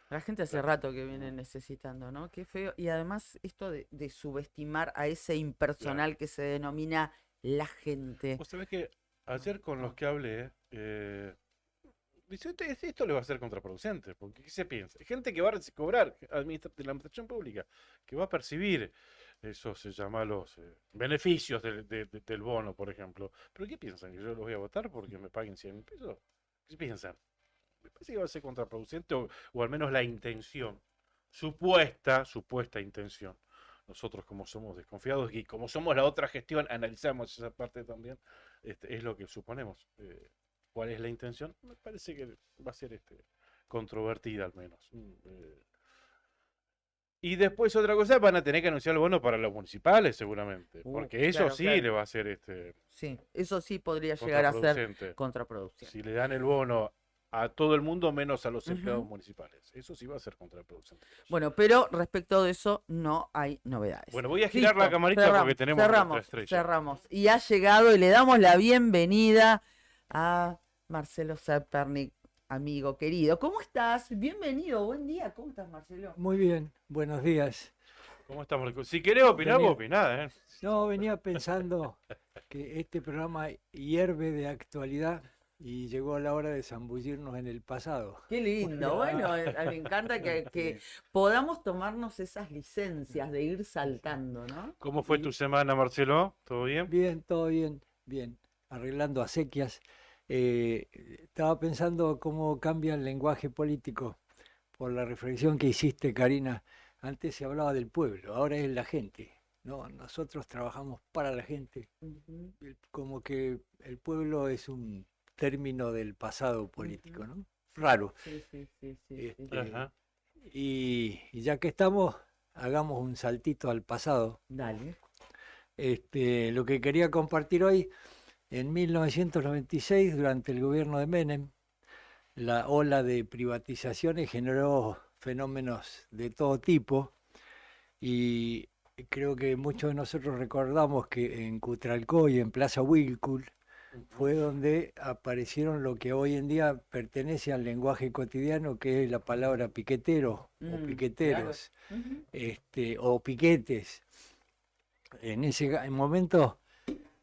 La gente hace rato que viene necesitando, ¿no? Qué feo. Y además esto de subestimar a ese impersonal que se denomina la gente. Vos sabés que ayer con los que hablé, dice, esto le va a ser contraproducente, porque ¿qué se piensa? Hay gente que va a cobrar de la administración pública, que va a percibir esos, se llama los beneficios del bono, por ejemplo. ¿Pero qué piensan? ¿Que yo los voy a votar porque me paguen 100.000 pesos? ¿Qué piensan? Me parece que va a ser contraproducente, o al menos la intención, supuesta intención. Nosotros, como somos desconfiados y como somos la otra gestión, analizamos esa parte también, es lo que suponemos. ¿Cuál es la intención? Me parece que va a ser controvertida al menos. Y después otra cosa, van a tener que anunciar el bono para los municipales seguramente, porque eso claro, sí claro. le va a ser Sí, eso sí podría llegar a ser contraproducente. contraproducente. Si le dan el bono a todo el mundo menos a los empleados Ujú. municipales, eso sí va a ser contraproducente. Bueno, pero respecto de eso no hay novedades. Bueno, voy a girar la Listo, camarita porque tenemos nuestra estrella. cerramos. Y ha llegado y le damos la bienvenida a Marcelo Sapernik, amigo querido. ¿Cómo estás? Bienvenido, buen día. ¿Cómo estás, Marcelo? Muy bien, buenos días. ¿Cómo estamos? Si querés opinar, vos opinás, ¿eh? No, venía pensando que este programa hierve de actualidad y llegó la hora de zambullirnos en el pasado. Qué lindo. Bueno, me encanta que podamos tomarnos esas licencias de ir saltando, ¿no? ¿Cómo fue tu semana, Marcelo? ¿Todo bien? Bien, todo bien, bien. Arreglando acequias. Estaba pensando cómo cambia el lenguaje político por la reflexión que hiciste, Karina. Antes se hablaba del pueblo, ahora es la gente. No, nosotros trabajamos para la gente. Ujú, Como que el pueblo es un término del pasado político, ¿no? Raro. sí, sí, sí, sí, sí. Ajá. Y ya que estamos, hagamos un saltito al pasado. Dale. Lo que quería compartir hoy, en 1996, durante el gobierno de Menem, la ola de privatizaciones generó fenómenos de todo tipo y creo que muchos de nosotros recordamos que en Cutralcó y en Plaza Wilcul fue donde aparecieron lo que hoy en día pertenece al lenguaje cotidiano, que es la palabra piquetero o piqueteros, o piquetes. En ese momento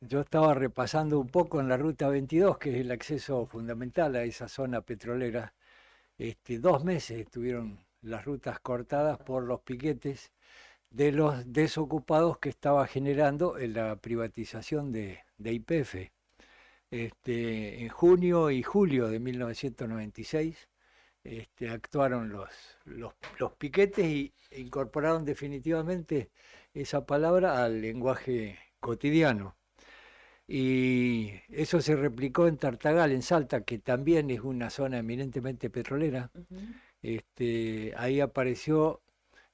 yo estaba repasando un poco en la Ruta 22, que es el acceso fundamental a esa zona petrolera. 2 meses estuvieron las rutas cortadas por los piquetes de los desocupados que estaba generando la privatización de YPF. En junio y julio de 1996 actuaron los piquetes e incorporaron definitivamente esa palabra al lenguaje cotidiano. Y eso se replicó en Tartagal, en Salta, que también es una zona eminentemente petrolera. Ahí apareció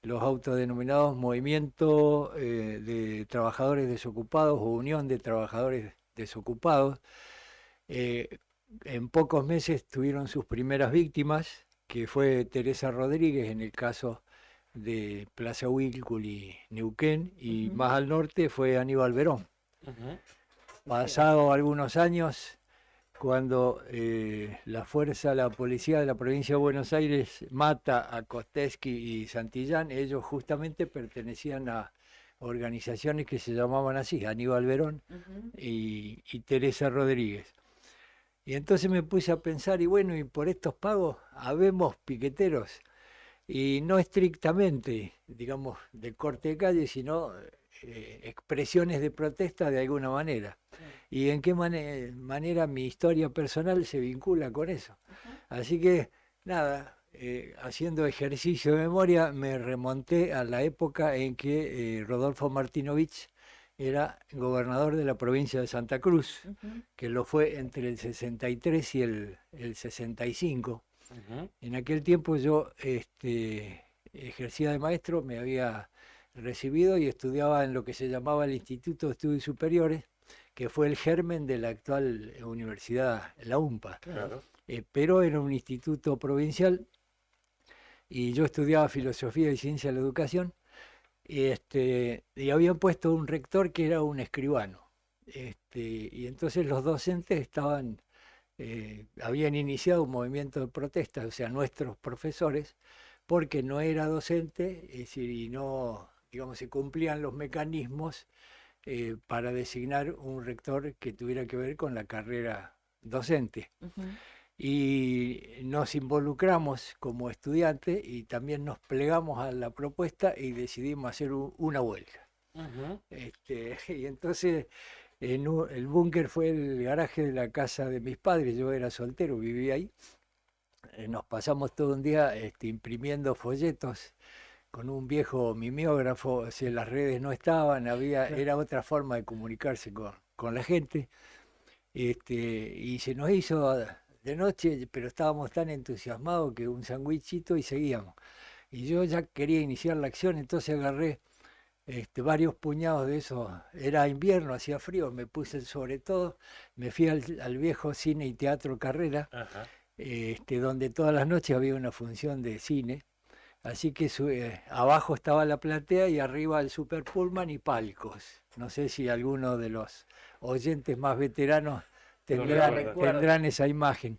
los autodenominados Movimiento de Trabajadores Desocupados o Unión de Trabajadores Desocupados. En pocos meses tuvieron sus primeras víctimas, que fue Teresa Rodríguez en el caso de Plaza Wilcul y Neuquén, y más al norte fue Aníbal Verón. Pasado algunos años, cuando la policía de la provincia de Buenos Aires mata a Kosteski y Santillán, ellos justamente pertenecían a organizaciones que se llamaban así, Aníbal Verón y Teresa Rodríguez. Y entonces me puse a pensar, y bueno, y por estos pagos habemos piqueteros, y no estrictamente, digamos, de corte de calle, sino expresiones de protesta de alguna manera. Y en qué manera mi historia personal se vincula con eso. Así que, nada, haciendo ejercicio de memoria, me remonté a la época en que Rodolfo Martinovich era gobernador de la provincia de Santa Cruz, que lo fue entre el 63 y el 65. En aquel tiempo yo ejercía de maestro, me había recibido y estudiaba en lo que se llamaba el Instituto de Estudios Superiores, que fue el germen de la actual universidad, la UMPA. Claro. Pero era un instituto provincial y yo estudiaba filosofía y ciencia de la educación. Y habían puesto un rector que era un escribano. Y entonces los docentes habían iniciado un movimiento de protesta, o sea, nuestros profesores, porque no era docente, es decir, y no, digamos, se cumplían los mecanismos para designar un rector que tuviera que ver con la carrera docente. Ujú. Y nos involucramos como estudiantes y también nos plegamos a la propuesta y decidimos hacer una huelga. Y entonces el búnker fue el garaje de la casa de mis padres, yo era soltero, vivía ahí. Nos pasamos todo un día imprimiendo folletos con un viejo mimeógrafo, si las redes no estaban, era otra forma de comunicarse con la gente. Y se nos hizo de noche, pero estábamos tan entusiasmados que un sandwichito y seguíamos. Y yo ya quería iniciar la acción, entonces agarré varios puñados de eso. Era invierno, hacía frío, me puse el sobre todo, me fui al viejo cine y teatro Carrera, Ajá. donde todas las noches había una función de cine. Así que abajo estaba la platea y arriba el Super Pullman y palcos. No sé si alguno de los oyentes más veteranos tendrán esa imagen.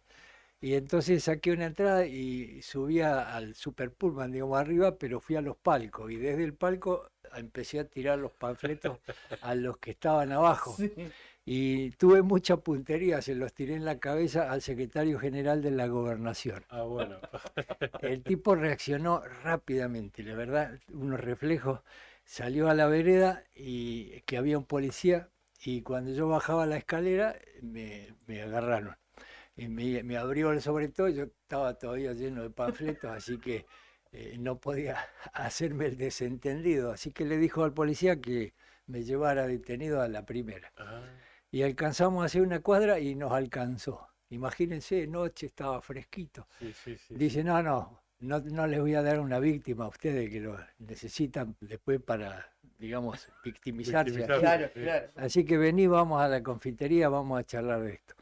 Y entonces saqué una entrada y subía al Super Pullman, digamos, arriba, pero fui a los palcos. Y desde el palco empecé a tirar los panfletos a los que estaban abajo. Sí. Y tuve mucha puntería, se los tiré en la cabeza al secretario general de la Gobernación. Ah, bueno. El tipo reaccionó rápidamente, la verdad, unos reflejos. Salió a la vereda y que había un policía y cuando yo bajaba la escalera me agarraron. Y me abrió el sobre todo, yo estaba todavía lleno de panfletos, así que no podía hacerme el desentendido. Así que le dijo al policía que me llevara detenido a la primera. Ah, Y alcanzamos a hacer una cuadra y nos alcanzó. Imagínense, noche, estaba fresquito. sí, sí, sí. Dice, no les voy a dar una víctima a ustedes que lo necesitan después para, digamos, victimizarse. Victimizarse. Claro, Sí. claro. Así que vení, vamos a la confitería, vamos a charlar de esto.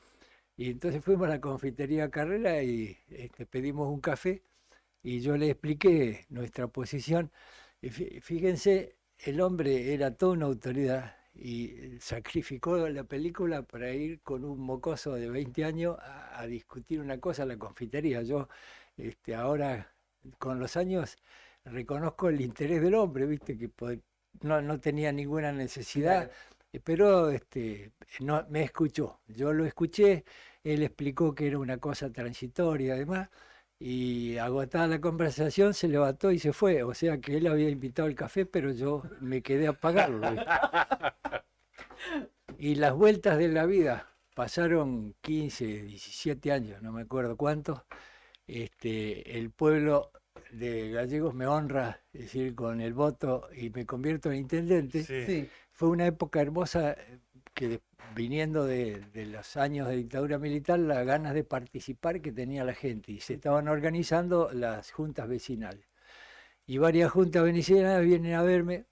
Y entonces fuimos a la confitería Carrera y pedimos un café y yo le expliqué nuestra posición. Y fíjense, el hombre era toda una autoridad y sacrificó la película para ir con un mocoso de 20 años a discutir una cosa a la confitería. Yo ahora, con los años, reconozco el interés del hombre, ¿viste? Que no tenía ninguna necesidad, pero no, me escuchó. Yo lo escuché, él explicó que era una cosa transitoria, además, y agotada la conversación se levantó y se fue. O sea que él había invitado al café, pero yo me quedé a pagarlo, ¿viste? Y las vueltas de la vida, pasaron 15, 17 años, no me acuerdo cuántos. El pueblo de Gallegos me honra, es decir, con el voto y me convierto en intendente. Sí. Sí. Fue una época hermosa que viniendo de los años de dictadura militar, las ganas de participar que tenía la gente y se estaban organizando las juntas vecinales. Y varias juntas vecinales vienen a verme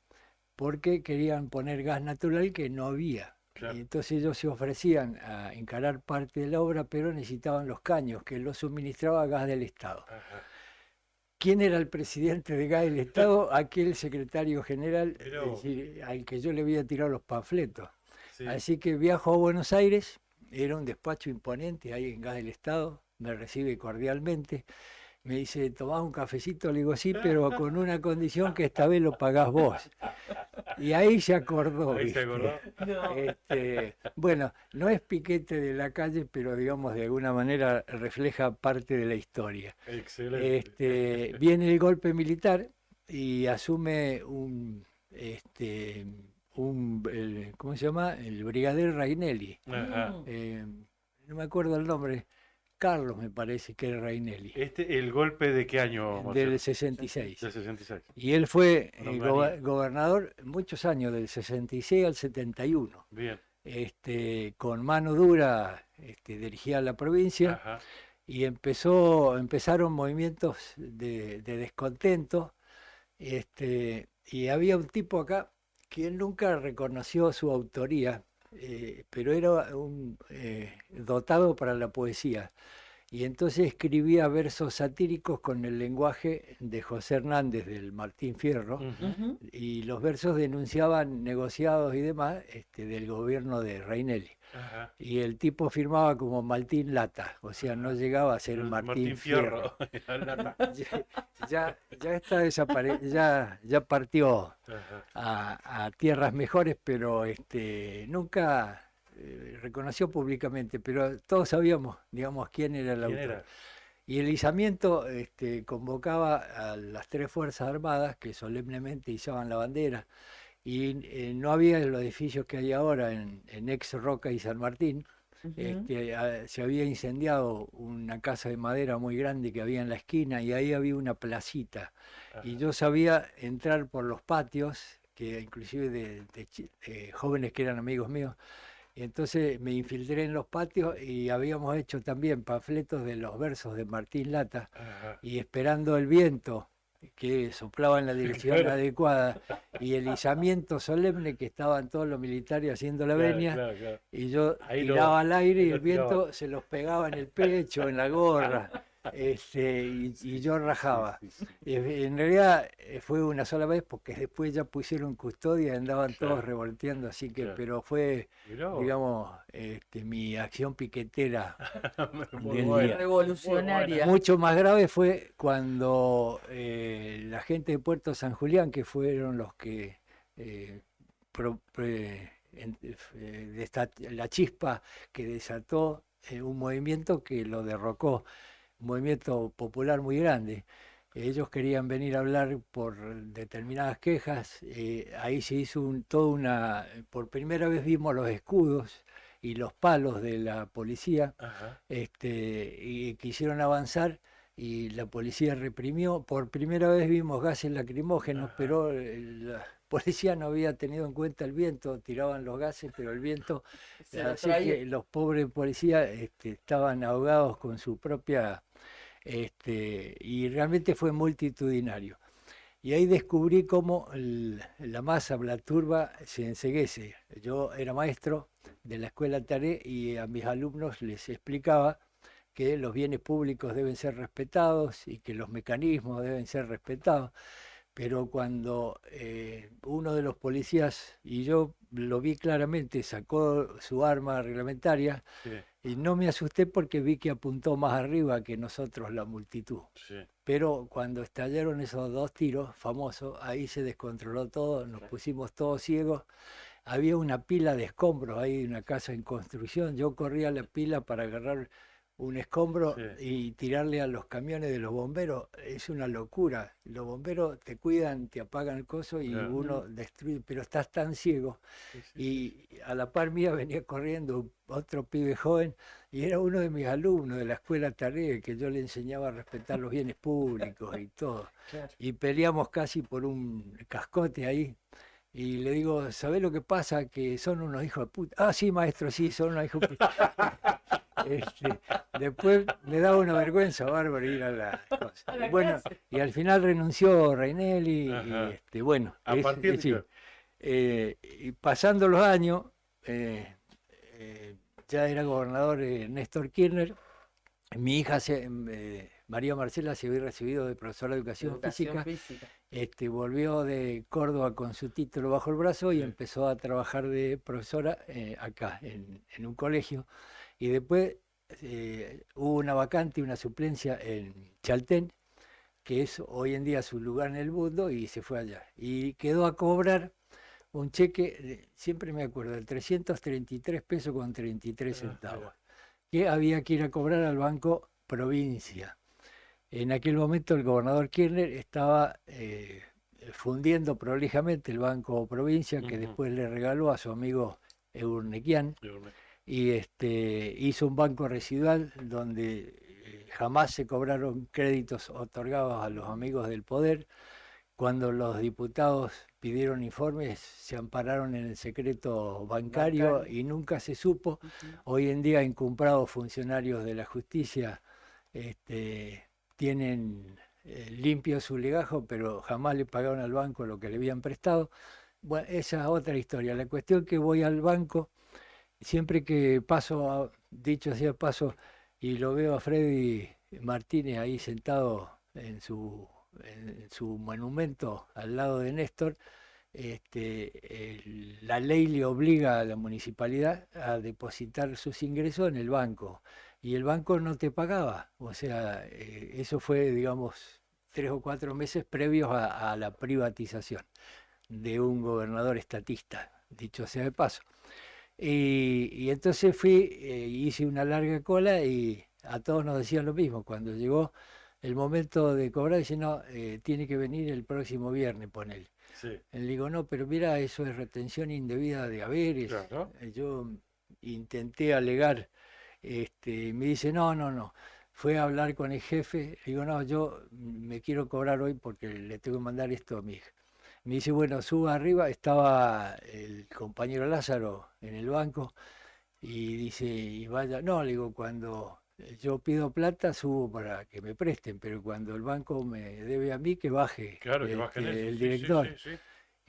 porque querían poner gas natural que no había. Claro. Y entonces ellos se ofrecían a encarar parte de la obra, pero necesitaban los caños que los suministraba gas del Estado. Ajá. ¿Quién era el presidente de gas del Estado? Aquel secretario general, Mirá es vos. decir, al que yo le había tirado los panfletos. Sí. Así que viajo a Buenos Aires, era un despacho imponente ahí en Gas del Estado, me recibe cordialmente, me dice, ¿tomás un cafecito? Le digo, sí, pero con una condición que esta vez lo pagás vos. Y ahí se acordó. Ahí se ¿viste? acordó. Bueno, no es piquete de la calle, pero digamos de alguna manera refleja parte de la historia. Excelente. Viene el golpe militar y asume ¿cómo se llama? El brigadier Rainelli. Ajá. No me acuerdo el nombre. Carlos me parece que era Rainelli. ¿El golpe de qué año, Marcelo? Del 66. Del 66. Y él fue Longanía. gobernador muchos años, del 66 al 71. Bien. Con mano dura dirigía la provincia. Ajá. Y empezaron movimientos de descontento. Y había un tipo acá que él nunca reconoció su autoría, pero era un dotado para la poesía. Y entonces escribía versos satíricos con el lenguaje de José Hernández del Martín Fierro, Ujú. y los versos denunciaban negociados y demás del gobierno de Reinelli. Ajá. Y el tipo firmaba como Martín Lata, o sea, no llegaba a ser Martín Fierro. Ya está ya partió Ajá. a tierras mejores, pero nunca reconoció públicamente, pero todos sabíamos, digamos, quién era el ¿Quién autor. era? Y el izamiento convocaba a las tres Fuerzas Armadas que solemnemente izaban la bandera, y no había los edificios que hay ahora en Ex Roca y San Martín. Ujú. Se había incendiado una casa de madera muy grande que había en la esquina, y ahí había una placita. Y Ajá. yo sabía entrar por los patios, que inclusive de jóvenes que eran amigos míos, y entonces me infiltré en los patios y habíamos hecho también panfletos de los versos de Martín Lata, Ajá. y esperando el viento que soplaba en la dirección Claro. adecuada, y el izamiento solemne que estaban todos los militares haciendo la Claro, venia, claro, claro. y yo Ahí tiraba al aire y lo el tiraba. viento se los pegaba en el pecho, en la gorra, y yo Sí, rajaba. sí, sí. En realidad fue una sola vez, porque después ya pusieron custodia y andaban todos Claro, revolteando, así que, claro. pero fue, Mirá vos. digamos, mi acción piquetera Muy del buena, día. Revolucionaria. Mucho más grave fue cuando la gente de Puerto San Julián, que fueron los que la chispa que desató un movimiento que lo derrocó, un movimiento popular muy grande. Ellos querían venir a hablar por determinadas quejas. Ahí se hizo por primera vez vimos los escudos y los palos de la policía, Ajá. y quisieron avanzar, y la policía reprimió. Por primera vez vimos gases lacrimógenos, Ajá. pero la policía no había tenido en cuenta el viento, tiraban los gases, pero el viento, Se lo así traía. que los pobres policías estaban ahogados con su propia, y realmente fue multitudinario. Y ahí descubrí cómo la masa, la turba, se enceguece. Yo era maestro de la escuela Taré, y a mis alumnos les explicaba que los bienes públicos deben ser respetados y que los mecanismos deben ser respetados. Pero cuando uno de los policías, y yo lo vi claramente, sacó su arma reglamentaria, Sí, y no me asusté porque vi que apuntó más arriba que nosotros, la multitud. sí. Pero cuando estallaron esos dos tiros famosos, ahí se descontroló todo, nos pusimos todos ciegos. Había una pila de escombros ahí, una casa en construcción. Yo corría a la pila para agarrar un escombro Sí. y tirarle a los camiones de los bomberos. Es una locura. Los bomberos te cuidan, te apagan el coso, y Claro. uno destruye, pero estás tan ciego. Sí, sí, Y a la par mía venía corriendo otro pibe joven, y era uno de mis alumnos de la escuela Taré, que yo le enseñaba a respetar los bienes públicos y todo. Claro. Y peleamos casi por un cascote ahí. Y le digo, ¿sabés lo que pasa? Que son unos hijos de puta. Ah, sí, maestro, sí, son unos hijos de puta. Después me daba una vergüenza bárbara ir a la cosa. A la Bueno, clase. y al final renunció Reinelli, Ajá. y bueno, A partir sí. de... Y pasando los años, ya era gobernador Néstor Kirchner. Mi hija, María Marcela, se había recibido de profesora de educación física. Volvió de Córdoba con su título bajo el brazo, y Sí. empezó a trabajar de profesora acá, en un colegio. Y después hubo una vacante, una suplencia en Chaltén, que es hoy en día su lugar en el mundo, y se fue allá. Y quedó a cobrar un cheque, siempre me acuerdo, de 333 pesos con 33 centavos, que había que ir a cobrar al Banco Provincia. En aquel momento el gobernador Kirchner estaba fundiendo prolijamente el Banco Provincia, que Ujú. después le regaló a su amigo Eurnequian, y hizo un banco residual donde jamás se cobraron créditos otorgados a los amigos del poder. Cuando los diputados pidieron informes, se ampararon en el secreto bancario y nunca se supo. Hoy en día, incumprados funcionarios de la justicia tienen limpio su legajo, pero jamás le pagaron al banco lo que le habían prestado. Bueno, esa es otra historia. La cuestión que voy al banco, siempre que paso, dicho sea de paso, y lo veo a Freddy Martínez ahí sentado en su monumento al lado de Néstor, la ley le obliga a la municipalidad a depositar sus ingresos en el banco y el banco no te pagaba. O sea, eso fue, digamos, 3 o 4 meses previos a la privatización de un gobernador estatista, dicho sea de paso. Y entonces hice una larga cola y a todos nos decían lo mismo. Cuando llegó el momento de cobrar, dice, no, tiene que venir el próximo viernes, ponele. Sí, Le digo, no, pero mira, eso es retención indebida de haberes. claro. Yo intenté alegar, me dice, no, no, no. Fue a hablar con el jefe, le digo, no, yo me quiero cobrar hoy porque le tengo que mandar esto a mi hija. Me dice, bueno, suba arriba, estaba el compañero Lázaro en el banco y dice, y vaya, no, le digo, cuando yo pido plata subo para que me presten, pero cuando el banco me debe a mí que baje Claro, que bajen eso. el Sí, director. sí, sí.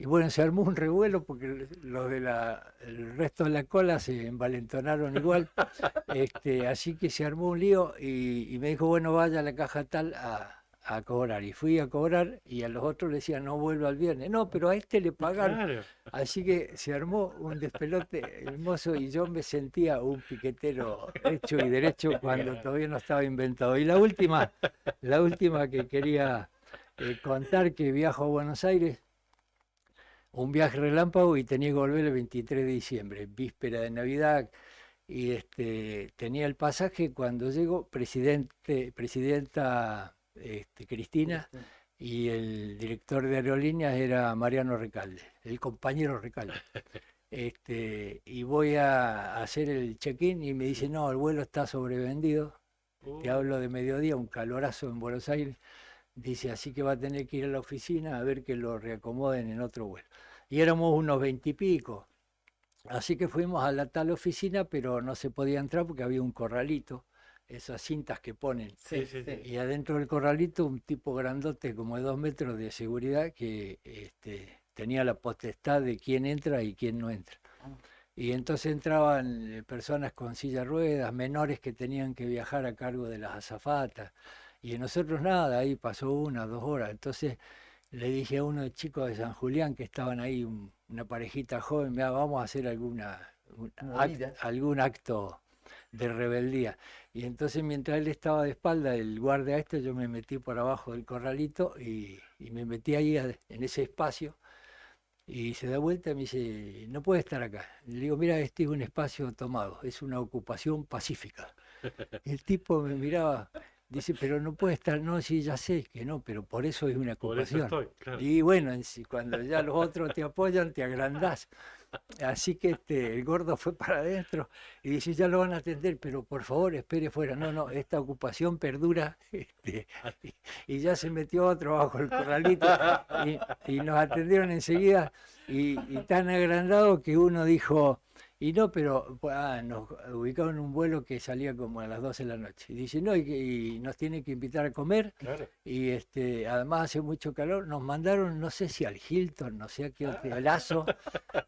Y bueno, se armó un revuelo porque los el resto de la cola se envalentonaron igual. Así que se armó un lío y me dijo, bueno, vaya a la caja tal a cobrar. Y fui a cobrar y a los otros le decían, no vuelva el viernes. No, pero a este le pagaron. Claro. Así que se armó un despelote hermoso y yo me sentía un piquetero hecho y derecho cuando todavía no estaba inventado. Y la última que quería contar, que viajo a Buenos Aires, un viaje relámpago y tenía que volver el 23 de diciembre, víspera de Navidad, y tenía el pasaje cuando llego, presidenta Cristina, y el director de aerolíneas era Mariano Recalde, el compañero Recalde. Y voy a hacer el check-in y me dice, no, el vuelo está sobrevendido, te hablo de mediodía, un calorazo en Buenos Aires. Dice, así que va a tener que ir a la oficina a ver que lo reacomoden en otro vuelo. Y éramos unos 20 y pico. Así que fuimos a la tal oficina, pero no se podía entrar porque había un corralito, esas cintas que ponen. Sí, sí, sí. Y adentro del corralito un tipo grandote como de 2 metros de seguridad que tenía la potestad de quién entra y quién no entra. Y entonces entraban personas con silla de ruedas, menores que tenían que viajar a cargo de las azafatas. Y nosotros nada, ahí pasó 1 o 2 horas. Entonces le dije a uno de chicos de San Julián que estaban ahí, una parejita joven, "Mirá, vamos a hacer algún acto de rebeldía". Y entonces mientras él estaba de espalda, el guardia yo me metí por abajo del corralito y me metí ahí en ese espacio. Y se da vuelta y me dice, no puede estar acá. Le digo, mira, este es un espacio tomado, es una ocupación pacífica. Y el tipo me miraba, dice, pero no puede estar, no, sí, ya sé que no, pero por eso es una Por eso ocupación. estoy, claro. Y bueno, cuando ya los otros te apoyan, te agrandás. Así que el gordo fue para adentro y dice, ya lo van a atender, pero por favor espere fuera. No, no, esta ocupación perdura. Y ya se metió otro bajo el corralito y nos atendieron enseguida y tan agrandado que uno dijo, y no, pero nos ubicaron en un vuelo que salía como a las 12 de la noche. Y dice, no, y nos tienen que invitar a comer. Claro. Y además hace mucho calor. Nos mandaron, no sé si al Hilton, no sé a qué hotelazo,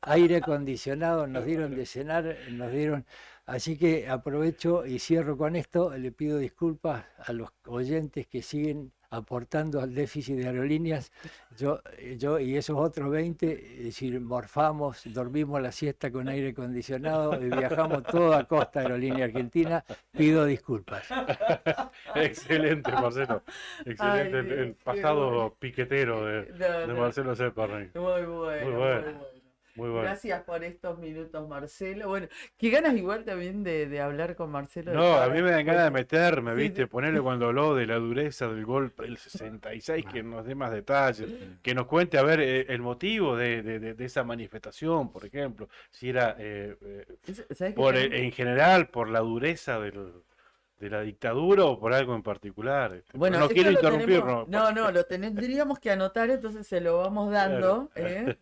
aire acondicionado, nos dieron de cenar, nos dieron. Así que aprovecho y cierro con esto. Le pido disculpas a los oyentes que siguen aportando al déficit de aerolíneas. Yo y esos otros 20, es decir, morfamos, dormimos la siesta con aire acondicionado y viajamos toda costa Aerolínea Argentina. Pido disculpas. Excelente, Marcelo. Excelente Ay, el Dios, qué pasado bueno. piquetero de No. Marcelo Zeparney. Muy bueno, Muy muy bueno. bueno. Muy bueno. Gracias por estos minutos, Marcelo. Bueno, qué ganas igual también de hablar con Marcelo. de No, a todas mí las me dan ganas de cosas. meterme, Sí, ¿viste? sí. Ponerle cuando habló de la dureza del golpe del 66, que nos dé más detalles, que nos cuente, a ver, el motivo de esa manifestación, por ejemplo, si era ¿Sabés qué tengo? en general por la dureza de la dictadura o por algo en particular. Bueno, no esto quiero lo interrumpirnos. no, lo tendríamos que anotar, entonces se lo vamos dando,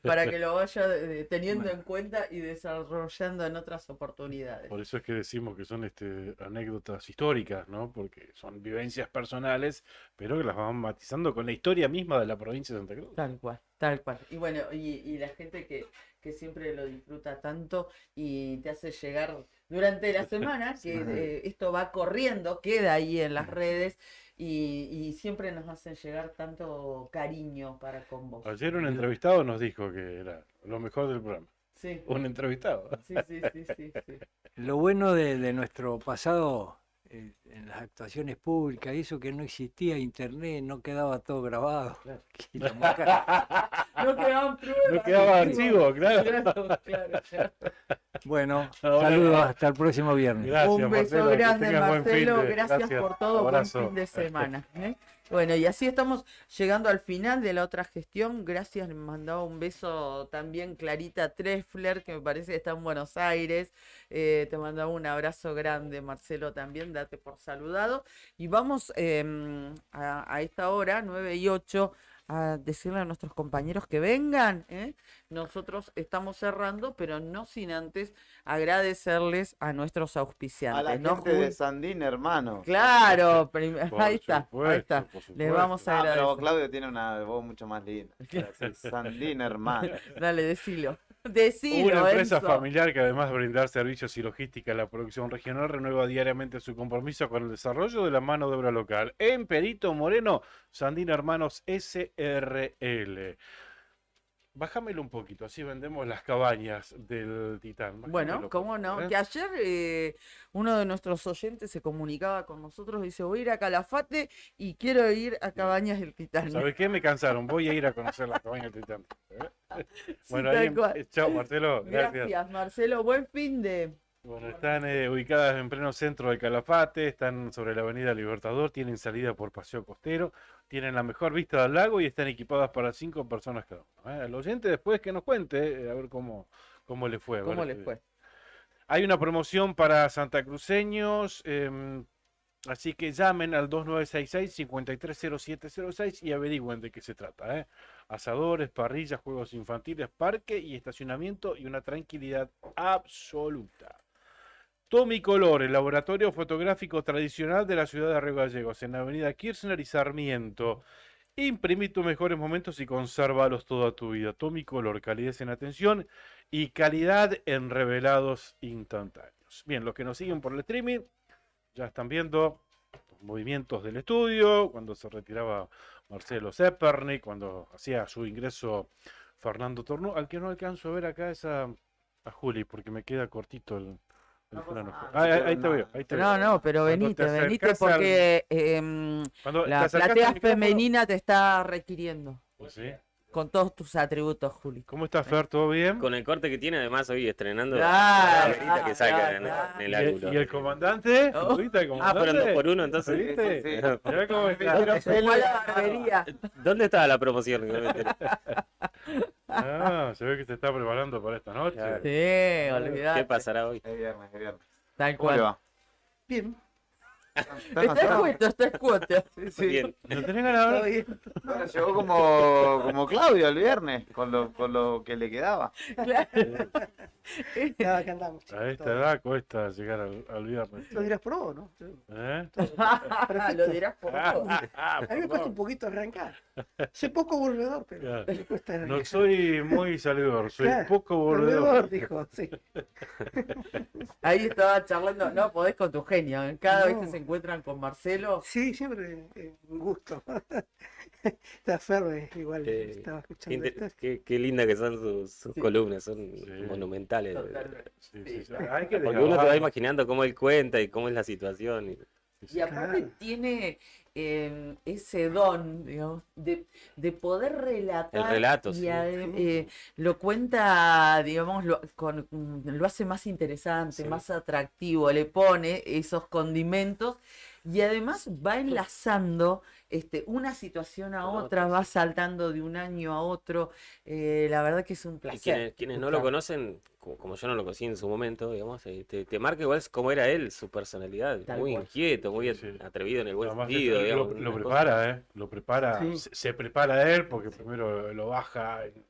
para que lo vaya teniendo en cuenta y desarrollando en otras oportunidades. Por eso es que decimos que son anécdotas históricas, ¿no? Porque son vivencias personales, pero que las van matizando con la historia misma de la provincia de Santa Cruz. Tal cual. Tal cual. Y bueno, y la gente que siempre lo disfruta tanto y te hace llegar durante la semana, que esto va corriendo, queda ahí en las redes y siempre nos hacen llegar tanto cariño para con vos. Ayer un entrevistado nos dijo que era lo mejor del programa. Sí, Un entrevistado. sí, sí, sí, sí, sí. Lo bueno de nuestro pasado en las actuaciones públicas, eso que no existía internet, no quedaba todo grabado. Y la marca- No quedaban pruebas. No quedaba archivo, claro. Claro, claro, claro. Bueno, Ahora- saludos, hasta el próximo viernes. Gracias, Un beso Marcelo, que grande, tengas buen fin Marcelo. de- Gracias por todo. Abrazo. Buen fin de semana. Bueno, y así estamos llegando al final de la otra gestión. Gracias, le mandaba un beso también Clarita Treffler, que me parece que está en Buenos Aires. Te mandaba un abrazo grande, Marcelo, también. Date por saludado. Y vamos a esta hora, 9:08, a decirle a nuestros compañeros que vengan. Nosotros estamos cerrando, pero no sin antes agradecerles a nuestros auspiciantes. A la ¿no, gente de Juli? Sandín, hermano. Claro, Por ahí está, ahí supuesto, está. por Les supuesto. vamos a Pero agradecer. Claudio tiene una voz mucho más linda. Sandín, hermano. Dale, decilo. Decilo, Una empresa Enzo. familiar que además de brindar servicios y logística a la producción regional, renueva diariamente su compromiso con el desarrollo de la mano de obra local. En Perito Moreno, Sandín Hermanos SRL. Bájamelo un poquito, así vendemos las cabañas del Titán. Bueno, Bájamelo, cómo por no. favor, Que ayer uno de nuestros oyentes se comunicaba con nosotros, dice, voy a ir a Calafate y quiero ir a Cabañas del Titán. ¿Sabes qué? Me cansaron. Voy a ir a conocer las cabañas del Titán. Sí, Bueno, tal ahí, cual. chao Marcelo. Gracias. Gracias, Marcelo. Buen fin de... Bueno, están ubicadas en pleno centro de Calafate, están sobre la avenida Libertador, tienen salida por Paseo Costero, tienen la mejor vista del lago y están equipadas para 5 personas cada uno. El oyente después que nos cuente, a ver cómo le fue. a ¿Cómo ver, les fue? Hay una promoción para santacruceños, así que llamen al 2966-530706 y averigüen de qué se trata. Asadores, parrillas, juegos infantiles, parque y estacionamiento y una tranquilidad absoluta. Tomicolor, el laboratorio fotográfico tradicional de la ciudad de Río Gallegos, en la avenida Kirchner y Sarmiento. Imprimí tus mejores momentos y consérvalos toda tu vida. Tomicolor, calidez en atención y calidad en revelados instantáneos. Bien, los que nos siguen por el streaming ya están viendo los movimientos del estudio, cuando se retiraba Marcelo Zeppernik, cuando hacía su ingreso Fernando Tornú. Al que no alcanzo a ver acá es a Juli, porque me queda cortito el plano. Ahí te veo, ahí te veo. No, pero Cuando te venite acercás porque Cuando te la acercás al platea micrófono- femenina te está requiriendo. ¿Sí? Con todos tus atributos, Juli. ¿Cómo estás, Fer? ¿Todo bien? Con el corte que tiene, además, hoy estrenando Claro, la camerita que saca claro, en claro. el ¿Y ángulo. el comandante? Oh. ¿Viste el Ah, fueron 2 por comandante? 1, entonces. ¿Viste? Sí, sí. Mirá cómo está. Se fue a la barbería. ¿Dónde estaba la promoción? No me enteré. Ah, se ve que te está preparando para esta noche. Claro. Sí, olvidate. ¿Qué pasará hoy? Es viernes, es viernes. Tal ¿Cómo le cual. va? Bien. ¿Está Está cansado? escueto, está escueto. Bien. ¿No tenés ganas de hablar? Bueno, llegó como Claudio el viernes, con lo que le quedaba. Claro. No, acá andamos. A esta edad cuesta llegar al viernes. Lo dirás por vos, ¿no? ¿Eh? Lo dirás por vos. A mí me cuesta un poquito arrancar. Soy poco volvedor, pero Claro. me cuesta arrancar. No soy muy salidor, soy Claro, poco volvedor. dijo, sí. Ahí estaba charlando. No, podés con tu genio. Cada vez No. que se encuentran con Marcelo. Sí, siempre un gusto. Está Ferbe, igual Eh, estaba escuchando esto. Qué linda que son sus Sí. columnas, son Sí. monumentales. Totalmente. Sí, sí, sí. Hay que Porque uno se va dejar- imaginando cómo él cuenta y cómo es la situación. Y aparte Claro. tiene ese don, digamos, de poder relatar. El relato, y sí. lo cuenta, digamos, lo hace más interesante, Sí. más atractivo, le pone esos condimentos y además va enlazando una situación a Con otra, otras. va saltando de un año a otro. La verdad que es un Y placer. quienes no lo conocen, como yo no lo conocí en su momento, digamos, te marca igual cómo era él, su personalidad, Tal muy cual. inquieto, muy Sí. atrevido en el buen Además, sentido, lo, digamos. lo una cosa- prepara, ¿eh? Lo prepara, Sí. se prepara él porque primero lo baja en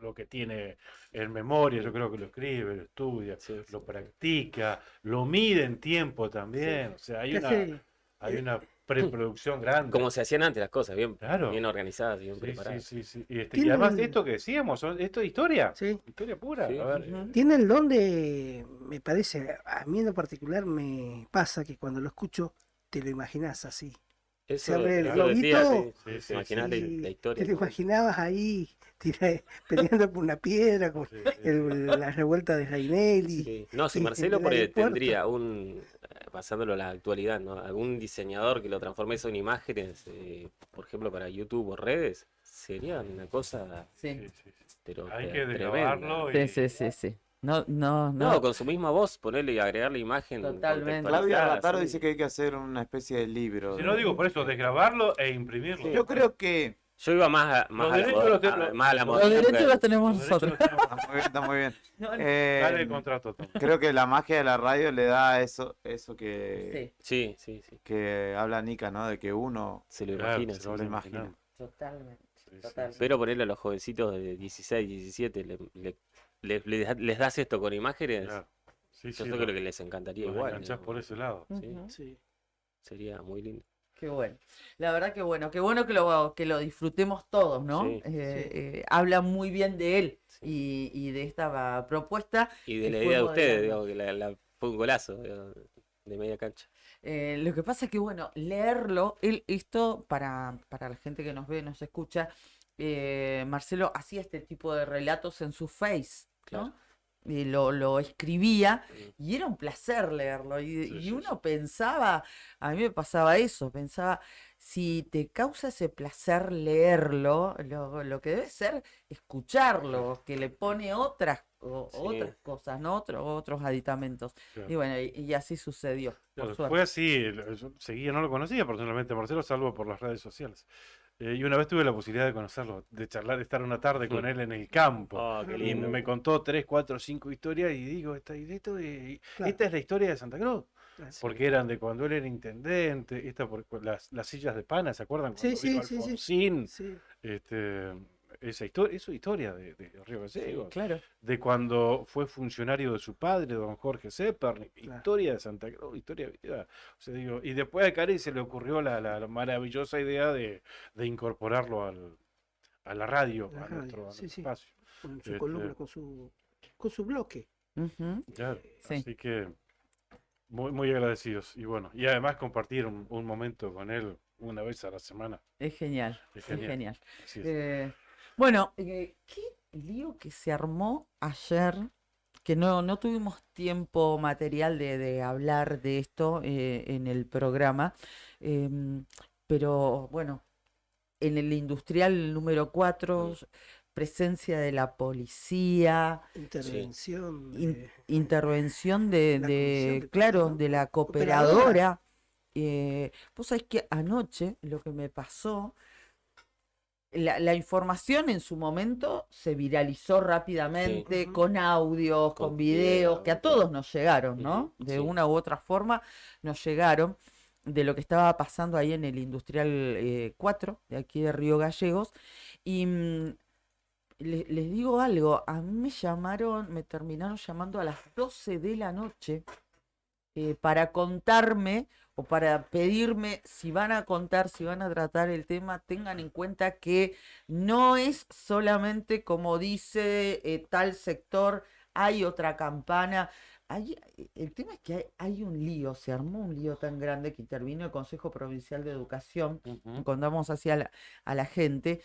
lo que tiene en memoria, yo creo que lo escribe, lo estudia, Sí, sí. lo practica, lo mide en tiempo también, o sea, ¿Qué hace? hay una preproducción grande. Como se hacían antes las cosas, bien, Claro. bien organizadas, bien Sí, preparadas. sí. Y Tiene además un- esto que decíamos, esto es historia. Sí. Historia pura. Sí. A ver, Ujú. Tiene el don de, me parece, a mí en lo particular me pasa que cuando lo escucho te lo imaginas así. Se abre el eso decía, globito, sí, Sí, te imaginás la y historia. te lo imaginabas ahí peleando por una piedra con sí. la revuelta de Rainelli. Sí. No, si en Marcelo el por ahí aeropuerto. tendría pasándolo a la actualidad, ¿no? Algún diseñador que lo transforme eso en imágenes, por ejemplo, para YouTube o redes, sería una cosa, Sí, pero Hay que tremenda. desgrabarlo y sí. No. No, con su misma voz, ponerle y agregarle imagen. Totalmente. Claudia contextualizada, Rataro sí. dice que hay que hacer una especie de libro. si no digo por eso, desgrabarlo e imprimirlo. Yo creo que Yo iba más Los derechos los tenemos- más a la Los moderna, derechos porque- los tenemos Los derechos nosotros. los tenemos. está muy bien, está muy bien. No, no. Dale el contrato, Tom. Creo que la magia de la radio le da eso que, Sí, Sí. que habla Nica, ¿no? De que uno Se lo Claro, imagina. se sí. lo lo imagina. imagina. totalmente. Sí, sí, Totalmente. Pero ponerle a los jovencitos de 16, 17, les das esto con imágenes, Claro. Sí, yo sí, creo que les encantaría los igual. enganchás ¿no? por ese lado. Sí. Ujú. Sí. Sería muy lindo. Qué bueno. La verdad que bueno que lo disfrutemos todos, ¿no? Sí, Habla muy bien de él y de esta propuesta. Y de que la fue idea de ustedes, modelando. digamos, que fue un golazo de media cancha. Lo que pasa es que, bueno, leerlo, esto para la gente que nos ve, nos escucha, Marcelo hacía este tipo de relatos en su Face, ¿no? Claro. Y lo escribía y era un placer leerlo. Y uno pensaba, a mí me pasaba eso, pensaba, si te causa ese placer leerlo, lo que debe ser escucharlo, que le pone otras cosas, ¿no? Otros aditamentos. Claro. Y bueno, y así sucedió, por Claro, suerte. fue así, yo seguía, no lo conocía personalmente, Marcelo, salvo por las redes sociales. Y una vez tuve la posibilidad de conocerlo, de charlar, de estar una tarde con él en el campo. Oh, qué Y lindo. me contó 3, 4, 5 historias y digo, esta Claro. es la historia de Santa Cruz. Claro. Porque eran de cuando él era intendente, las sillas de pana, ¿se acuerdan? Sí, Cuando vino sí. Alfonsín, Sí. esa historia, es su historia de Río Gallegos. Claro. De cuando fue funcionario de su padre, don Jorge Zeper, Claro. historia de Santa Cruz, historia de vida. O sea, digo, y después a Cari se le ocurrió la maravillosa idea de incorporarlo a la radio, La a radio, nuestro sí. espacio. Con su columna, con su bloque. Ujú. Claro, Sí. así que muy, muy agradecidos. Y bueno, y además compartir un momento con él una vez a la semana. Es genial, Es es genial. genial. Así es. Bueno, qué lío que se armó ayer, que no tuvimos tiempo material de hablar de esto en el programa, pero bueno, en el industrial número 4, presencia de la policía, Intervención. intervención La comisión de claro, todo, ¿no? de la Cooperadora. cooperadora. Vos sabés que anoche lo que me pasó, la información en su momento se viralizó rápidamente, Sí. Ujú. con audios, Con con videos, video, que a todo. todos nos llegaron, ¿no? Ujú, De sí. una u otra forma nos llegaron de lo que estaba pasando ahí en el Industrial 4, de aquí de Río Gallegos. Y les digo algo, a mí me terminaron llamando a las 12 de la noche para contarme o para pedirme si van a contar, si van a tratar el tema, tengan en cuenta que no es solamente como dice tal sector, hay otra campana. El tema es que hay un lío, se armó un lío tan grande que intervino el Consejo Provincial de Educación. Ujú. Contamos así a la gente.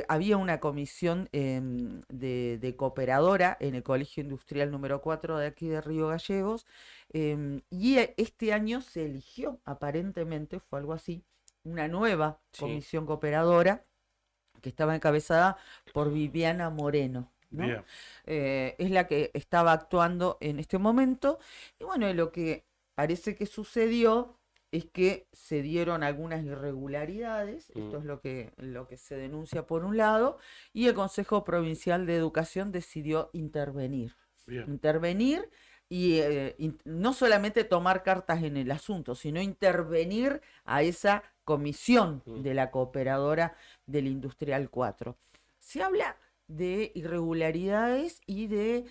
Había una comisión de cooperadora en el Colegio Industrial número 4 de aquí de Río Gallegos, y este año se eligió, aparentemente fue algo así, una nueva Sí. comisión cooperadora que estaba encabezada por Viviana Moreno, ¿no? Bien. Es la que estaba actuando en este momento. Y bueno, lo que parece que sucedió es que se dieron algunas irregularidades, esto es lo que se denuncia por un lado, y el Consejo Provincial de Educación decidió intervenir. Bien. Y no solamente tomar cartas en el asunto, sino intervenir a esa comisión de la cooperadora del Industrial 4. Se habla de irregularidades y de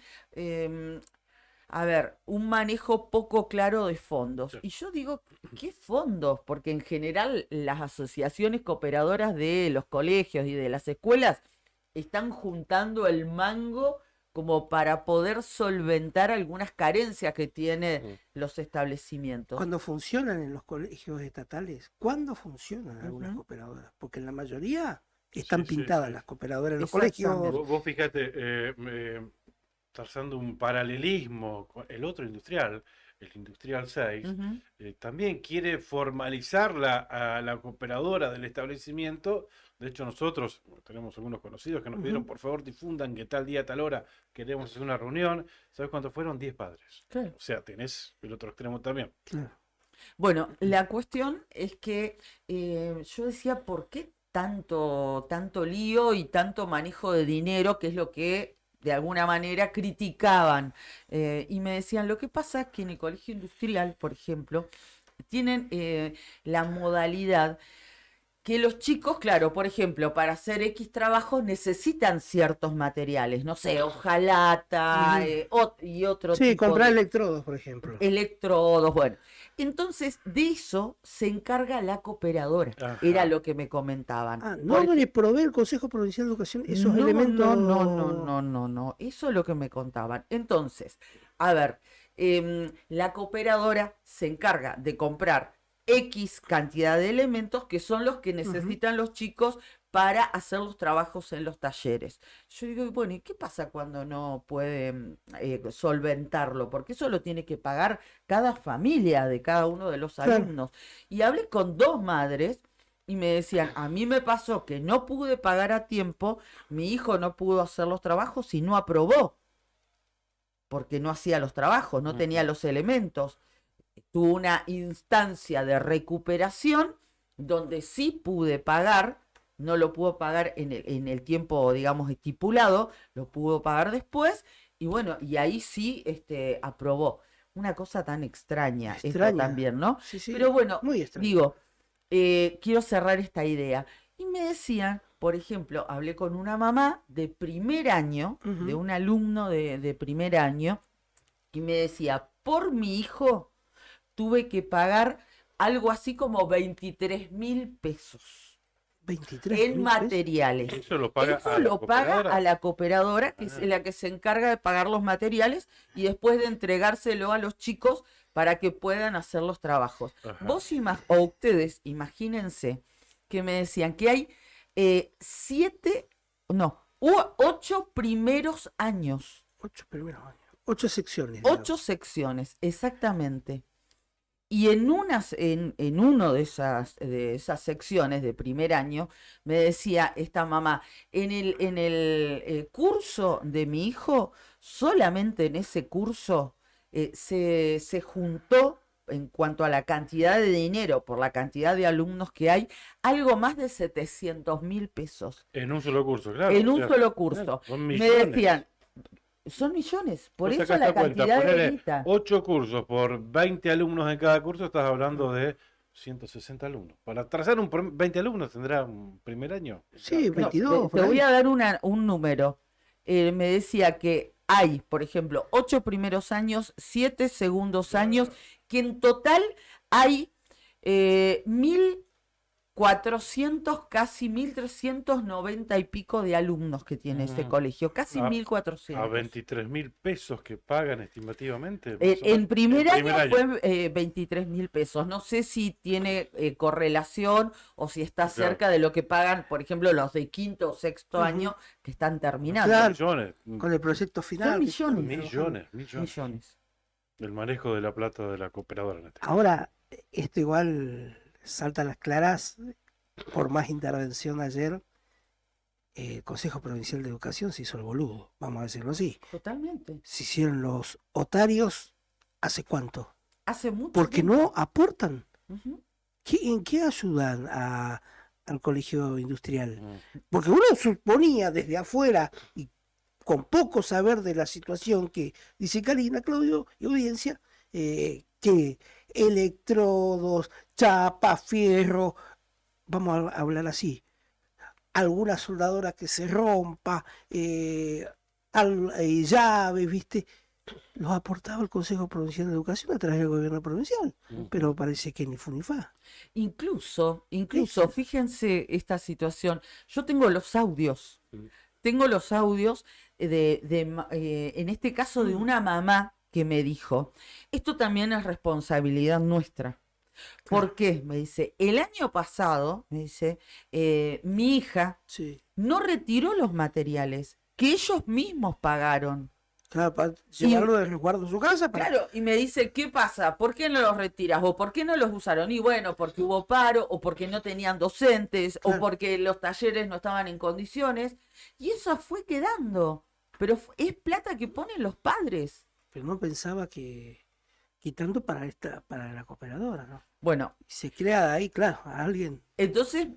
a ver, un manejo poco claro de fondos. Sí. Y yo digo, ¿qué fondos? Porque en general las asociaciones cooperadoras de los colegios y de las escuelas están juntando el mango como para poder solventar algunas carencias que tienen los establecimientos. Cuando funcionan en los colegios estatales, ¿cuándo funcionan algunas Ujú. cooperadoras? Porque en la mayoría están Sí, sí, pintadas sí. las cooperadoras en los Exactamente. colegios. Vos fíjate, trazando un paralelismo con el otro industrial, el Industrial 6, Ujú. también quiere formalizar a la cooperadora del establecimiento. De hecho, nosotros tenemos algunos conocidos que nos pidieron, Ujú. por favor, difundan que tal día, tal hora queremos hacer una reunión. ¿Sabes cuántos fueron? 10 padres. Claro. O sea, tenés el otro extremo también. Claro. Bueno, la cuestión es que yo decía, ¿por qué tanto lío y tanto manejo de dinero? Que es lo que de alguna manera criticaban. Y me decían, lo que pasa es que en el colegio industrial, por ejemplo, tienen la modalidad que los chicos, claro, por ejemplo, para hacer X trabajos necesitan ciertos materiales, no sé, hojalata Ujú. y otro Sí, tipo comprar de electrodos, por ejemplo. electrodos, bueno. Entonces, de eso se encarga la cooperadora, era Ajá. lo que me comentaban. Ah, Por no le provee el Consejo Provincial de Educación esos no, elementos. no, eso es lo que me contaban. Entonces, a ver, la cooperadora se encarga de comprar X cantidad de elementos que son los que Ujú. necesitan los chicos para hacer los trabajos en los talleres. Yo digo, bueno, ¿y qué pasa cuando no pueden solventarlo? Porque eso lo tiene que pagar cada familia de cada uno de los Claro. alumnos. Y hablé con 2 madres y me decían, a mí me pasó que no pude pagar a tiempo, mi hijo no pudo hacer los trabajos y no aprobó, porque no hacía los trabajos, no tenía Ujú. los elementos. Tuvo una instancia de recuperación donde sí pude pagar, no lo pudo pagar en el tiempo, digamos, estipulado, lo pudo pagar después, y bueno, y ahí sí aprobó. Una cosa tan extraña, esto Extraña. también, ¿no? Sí, sí. Pero bueno, Muy extraño. digo, quiero cerrar esta idea. Y me decían, por ejemplo, hablé con una mamá de primer año, de Ujú. un alumno de primer año, y me decía, por mi hijo tuve que pagar algo así como 23.000 pesos 23 en mil pesos. materiales. Eso lo paga Eso a la lo paga cooperadora. a la cooperadora, que es Ah. la que se encarga de pagar los materiales y después de entregárselo a los chicos para que puedan hacer los trabajos. Ajá. Vos o ustedes, imagínense que me decían que hay 8 primeros años, 8 primeros años. 8 secciones. 8 secciones, exactamente. Y en uno de esas secciones de primer año, me decía esta mamá, en el curso de mi hijo, solamente en ese curso se juntó, en cuanto a la cantidad de dinero, por la cantidad de alumnos que hay, algo más de 700.000 pesos. En un solo curso, claro. En o un sea, solo curso. claro, son Me millones. decían, son millones, por Vos eso sacás la esta cuenta, cantidad de ponele guita. 8 cursos por 20 alumnos en cada curso, estás hablando de 160 alumnos. Para trazar 20 alumnos tendrá un primer año. Sí, No, 22. te por voy ahí. a dar un número. Me decía que hay, por ejemplo, 8 primeros años, 7 segundos años, que en total hay 1.400, casi 1.390 y pico de alumnos que tiene ese colegio, casi A- 1.400. A 23.000 pesos que pagan estimativamente. más o En menos. primer En año fue 23.000 pesos. No sé si tiene correlación o si está Claro. cerca de lo que pagan, por ejemplo, los de quinto o sexto Ujú. año que están terminando. Claro. Millones, Con el proyecto final. Son que están millones. trabajando. millones. Millones. El manejo de la plata de la cooperadora en este caso. Ahora, esto igual salta a las claras, por más intervención ayer, el Consejo Provincial de Educación se hizo el boludo, vamos a decirlo así. Totalmente. Se hicieron los otarios, ¿hace cuánto? Hace mucho Porque tiempo. no aportan. Ujú. ¿En qué ayudan al colegio industrial? Mm. Porque uno suponía desde afuera y con poco saber de la situación que dice Karina, Claudio y audiencia, que electrodos, chapa, fierro, vamos a hablar así, alguna soldadora que se rompa, llaves, ¿viste? los aportaba el Consejo Provincial de Educación a través del gobierno provincial, pero parece que ni fu ni fa. Incluso, Eso. fíjense esta situación. Yo tengo los audios. Tengo los audios en este caso, de una mamá que me dijo, esto también es responsabilidad nuestra. ¿Por qué? Me dice, el año pasado, me dice, mi hija Sí. no retiró los materiales que ellos mismos pagaron. Claro, para llevarlo de resguardo a su casa. Para... Claro, y me dice, ¿qué pasa? ¿Por qué no los retiras? ¿O por qué no los usaron? Y bueno, porque hubo paro, o porque no tenían docentes, o Claro. porque los talleres no estaban en condiciones. Y eso fue quedando. Pero es plata que ponen los padres. Pero no pensaba que quitando para la cooperadora, ¿no? Bueno, Y se crea ahí, claro, a alguien. entonces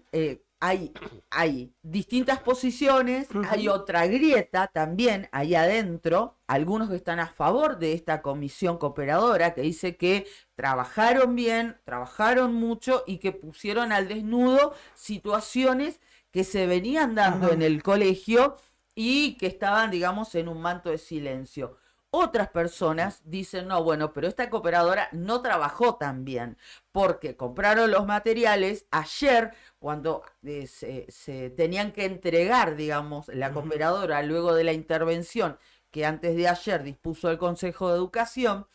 hay distintas posiciones, Ujú. hay otra grieta también ahí adentro, algunos que están a favor de esta comisión cooperadora, que dice que trabajaron bien, trabajaron mucho y que pusieron al desnudo situaciones que se venían dando Ajá. en el colegio y que estaban, digamos, en un manto de silencio. Otras personas dicen, no, bueno, pero esta cooperadora no trabajó tan bien, porque compraron los materiales ayer, cuando se tenían que entregar, digamos, la Ujú. cooperadora, luego de la intervención que antes de ayer dispuso el Consejo de Educación,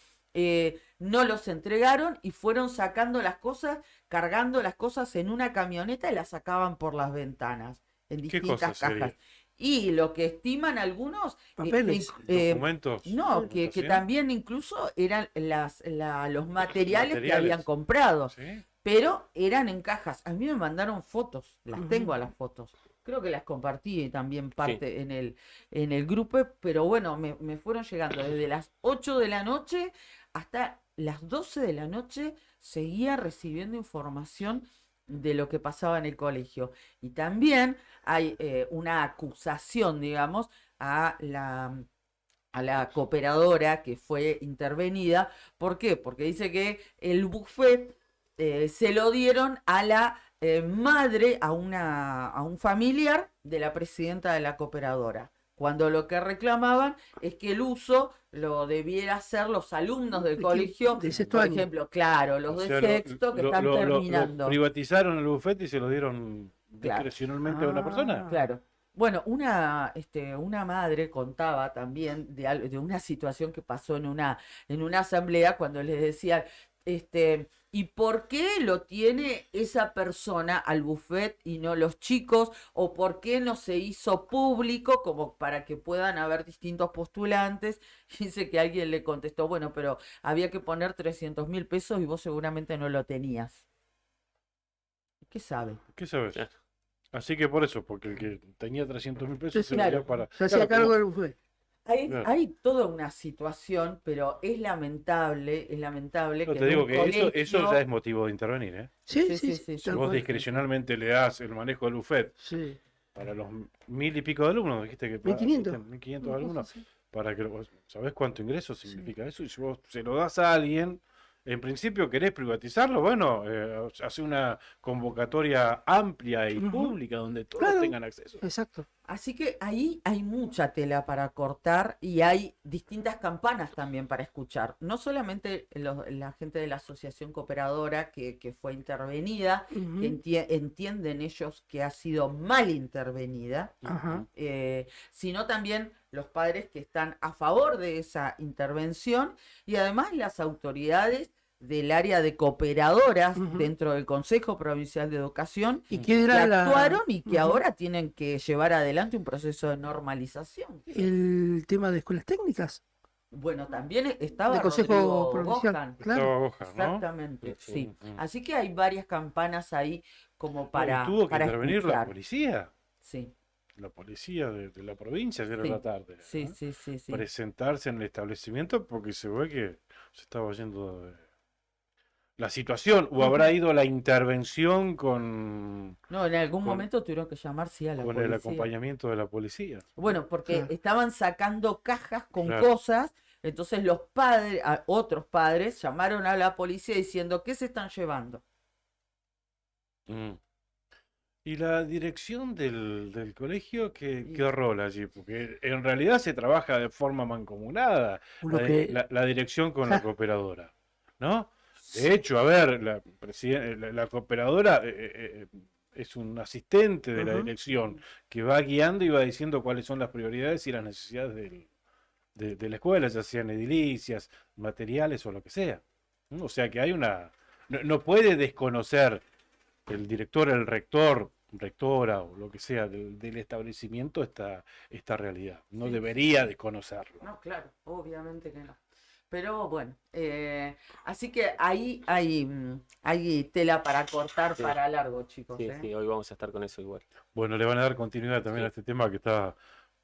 no los entregaron y fueron sacando las cosas, cargando las cosas en una camioneta y las sacaban por las ventanas, en ¿Qué distintas cosa sería? cajas. Y lo que estiman algunos, Papeles. ¿Documentos? no, que ¿Documentación? también incluso eran los materiales que Materiales. habían comprado, ¿Sí? pero eran en cajas. A mí me mandaron fotos, las Ujú. tengo a las fotos. Creo que las compartí también parte en el grupo, pero bueno, me fueron llegando desde las 8 de la noche hasta las 12 de la noche, seguía recibiendo información de lo que pasaba en el colegio. Y también hay una acusación, digamos, a la cooperadora que fue intervenida. ¿Por qué? Porque dice que el buffet se lo dieron a la madre, a un familiar de la presidenta de la cooperadora. Cuando lo que reclamaban es que el uso lo debiera hacer los alumnos del ¿De qué? colegio, De sexto por año. ejemplo, claro, los O de sea, sexto que están lo terminando. privatizaron el bufete y se lo dieron Claro. discrecionalmente a una persona. Claro. Bueno, una madre contaba también de una situación que pasó en una asamblea cuando les decían, ¿y por qué lo tiene esa persona al buffet y no los chicos? ¿O por qué no se hizo público como para que puedan haber distintos postulantes? Y dice que alguien le contestó, bueno, pero había que poner 300.000 pesos y vos seguramente no lo tenías. ¿Qué sabe? ¿Qué sabes? Claro. Así que por eso, porque el que tenía 300.000 pesos Sí, se lo claro. dio para. Se hacía Claro, cargo como- del buffet. Claro. Hay toda una situación, pero es lamentable Yo que te en digo un que eso colegio- ya es motivo de intervenir, ¿eh? Sí, Sí, sí, sí, sí. sí, Si tal vos cual. discrecionalmente le das el manejo del buffet Sí. para los 1.000 y pico de alumnos, dijiste que 1.500. 1.500 Una cosa alumnos, así. para que ¿sabés cuánto ingreso significa eso? Y si vos se lo das a alguien, en principio querés privatizarlo, bueno, hace una convocatoria amplia y Ujú. pública donde todos Claro. tengan acceso. Exacto. Así que ahí hay mucha tela para cortar y hay distintas campanas también para escuchar. No solamente la gente de la asociación cooperadora que fue intervenida, Ujú. que entienden ellos que ha sido mal intervenida, Ajá. sino también los padres que están a favor de esa intervención y además las autoridades del área de cooperadoras Ujú. dentro del Consejo Provincial de Educación ¿Y qué que dirá actuaron y que Ujú. ahora tienen que llevar adelante un proceso de normalización. el tema de escuelas técnicas? Bueno, también estaba Del Consejo Rodrigo Provincial. Bojan. Claro. Estaba Boja, ¿no? Exactamente, Sí. sí. Mm. Así que hay varias campanas ahí como No, y para, tuvo que para intervenir la escuchar. policía. Sí, La policía de la provincia ayer Sí, a la tarde. sí, ¿no? sí, sí, sí. Presentarse en el establecimiento porque se ve que se estaba yendo de la situación o habrá ido la intervención con No, en algún con- momento tuvieron que llamar, sí, a la el policía. acompañamiento de la policía. Bueno, porque Claro. estaban sacando cajas con Claro. cosas, entonces los padres, otros padres, llamaron a la policía diciendo, ¿qué se están llevando? Mm. ¿Y la dirección del colegio qué rol allí? Porque en realidad se trabaja de forma mancomunada, Lo que, la dirección con la ja, cooperadora, ¿no? De sí, hecho, a ver, la cooperadora es un asistente de la ujú. dirección que va guiando y va diciendo cuáles son las prioridades y las necesidades de la escuela, ya sean edilicias, materiales o lo que sea. ¿No? O sea que hay una... no puede desconocer el director, el rector, rectora o lo que sea del establecimiento esta realidad. No Sí, sí, debería sí. de conocerlo. No, claro, obviamente que no. Pero bueno, así que ahí hay tela para cortar Sí, para largo, chicos, sí, ¿eh? sí, hoy vamos a estar con eso igual. Bueno, le van a dar continuidad también a Sí, este tema que está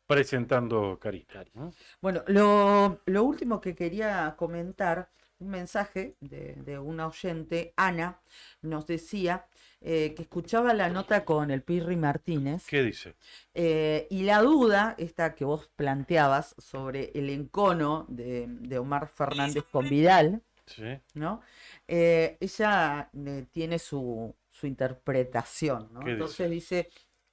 presentando Karina. Cari. ¿No? Bueno, lo último que quería comentar, un mensaje de una oyente, Ana, nos decía que escuchaba la nota con el Pirri Martínez ¿Qué dice? y la duda, esta que vos planteabas sobre el encono de Omar Fernández con Vidal, ¿Sí? ¿no? Ella tiene su interpretación, ¿no? ¿Qué Entonces dice? dice,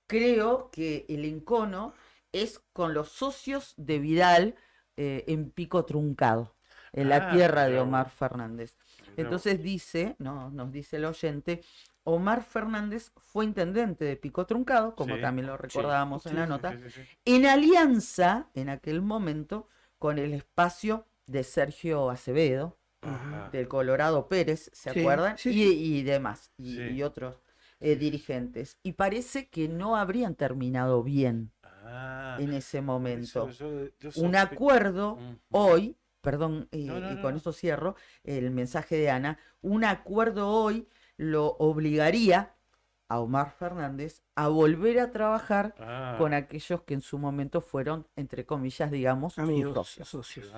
creo que el encono es con los socios de Vidal en Pico Truncado, en la Ah, tierra de mirá vos, Omar Fernández. mirá vos. Entonces dice, ¿no? Nos dice el oyente, Omar Fernández fue intendente de Pico Truncado, como Sí, también lo Sí, recordábamos en sí, la sí, nota, sí, sí, sí. en alianza en aquel momento con el espacio de Sergio Acevedo, Ajá. del Colorado Pérez, ¿se Sí, acuerdan? sí, Y demás, Sí, y otros sí, sí. dirigentes. Y parece que no habrían terminado bien Ah, en ese por eso momento. yo Un sospe... acuerdo Ujú. hoy, perdón, No, no, y no, con no. esto cierro el mensaje de Ana, un acuerdo hoy lo obligaría a Omar Fernández a volver a trabajar con Ah, aquellos que en su momento fueron, entre comillas, digamos, sus amigos, socios. socios.